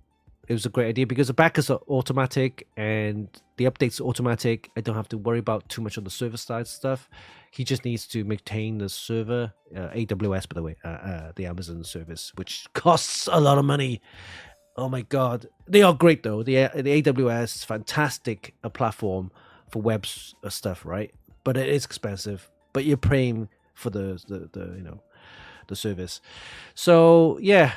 it was a great idea because the backups are automatic and the updates are automatic. I don't have to worry about too much on the server side stuff. He just needs to maintain the server, AWS, by the way, the Amazon service, which costs a lot of money. Oh my God. They are great though. The AWS is fantastic platform for web stuff, right? But it is expensive, but you're paying for the service. So yeah,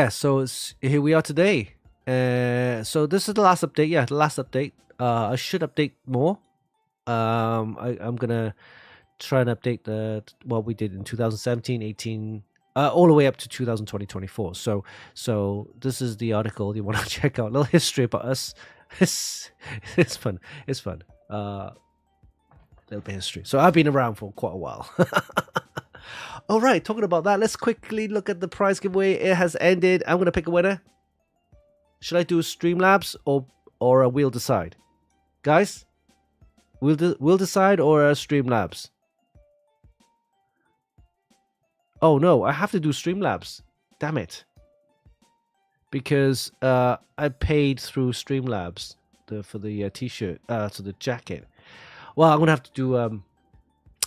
so here we are today. So this is the last update. Yeah, the last update. I should update more. I'm gonna try and update what we did in 2017, 18, all the way up to 2020, 24. So this is the article you want to check out. A little history about us. It's fun. It's fun. A little bit of history. So I've been around for quite a while. All right, talking about that, let's quickly look at the prize giveaway. It has ended. I'm gonna pick a winner. Should I do Streamlabs or a We'll Decide, guys? We'll Decide or a Streamlabs? Oh no, I have to do Streamlabs. Damn it! Because I paid through Streamlabs for the t-shirt, so the jacket. Well, I'm gonna have to do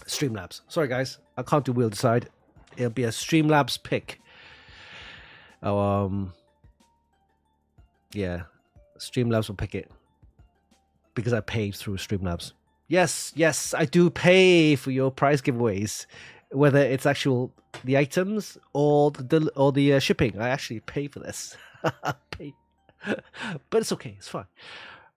Streamlabs. Sorry, guys, I can't do We'll Decide. It'll be a Streamlabs pick. Yeah, Streamlabs will pick it because I paid through Streamlabs. Yes, I do pay for your prize giveaways, whether it's actual the items or the shipping. I actually pay for this. Pay. But it's okay. It's fine.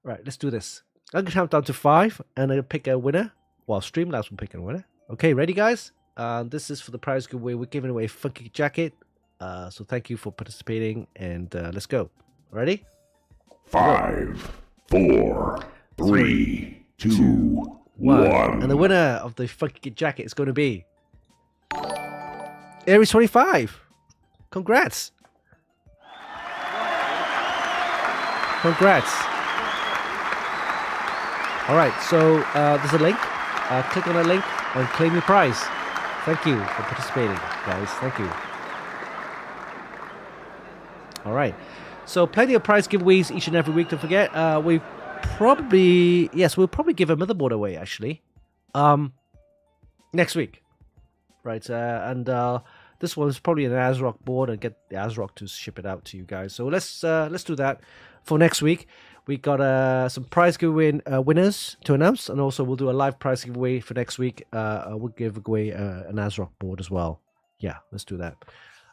Right, let's do this. I'm gonna count down to 5, and I'll pick a winner. While Streamlabs will pick a winner. Okay, ready, guys? This is for the prize giveaway. We're giving away a Funkykit jacket. So thank you for participating, and let's go. Ready? 5, 4, 3, 2, 1. And the winner of the Funkykit jacket is going to be Aries25. Congrats. All right, so there's a link. Click on that link and claim your prize. Thank you for participating, guys. Thank you. All right. So plenty of prize giveaways each and every week. Don't forget, we'll probably give a motherboard away actually, next week, right? And this one's probably an ASRock board, and get the ASRock to ship it out to you guys. So let's do that for next week. We got some prize giveaway winners to announce, and also we'll do a live prize giveaway for next week. We'll give away an ASRock board as well. Yeah, let's do that.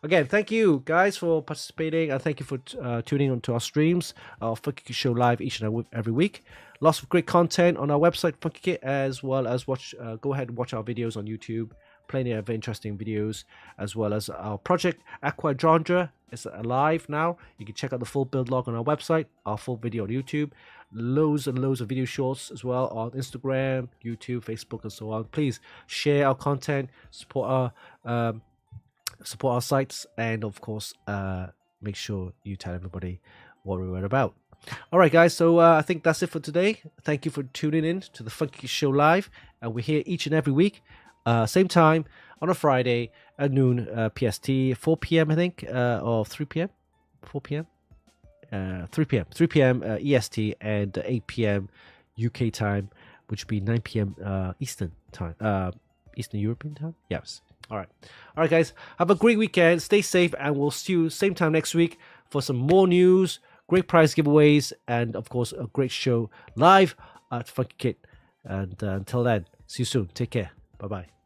Again, thank you guys for participating, and thank you for tuning on to our streams, our Funkykit show live each and every week. Lots of great content on our website, Funkykit, as well as go ahead and watch our videos on YouTube. Plenty of interesting videos, as well as our project Aquadrondra is live now. You can check out the full build log on our website, our full video on YouTube, loads and loads of video shorts as well on Instagram, YouTube, Facebook, and so on. Please share our content, support our sites, and of course make sure you tell everybody what we were about. All right, guys, so I think that's it for today. Thank you for tuning in to the Funkykit show live, and we're here each and every week, same time on a Friday at noon PST, 4 p.m. I think, or 3 p.m. 4 p.m. 3 p.m. EST, and 8 p.m. UK time, which would be 9 p.m. Eastern time, Eastern European time. Yes. All right, guys. Have a great weekend. Stay safe, and we'll see you same time next week for some more news, great prize giveaways, and of course a great show live at Funkykit. And until then, see you soon. Take care. Bye bye.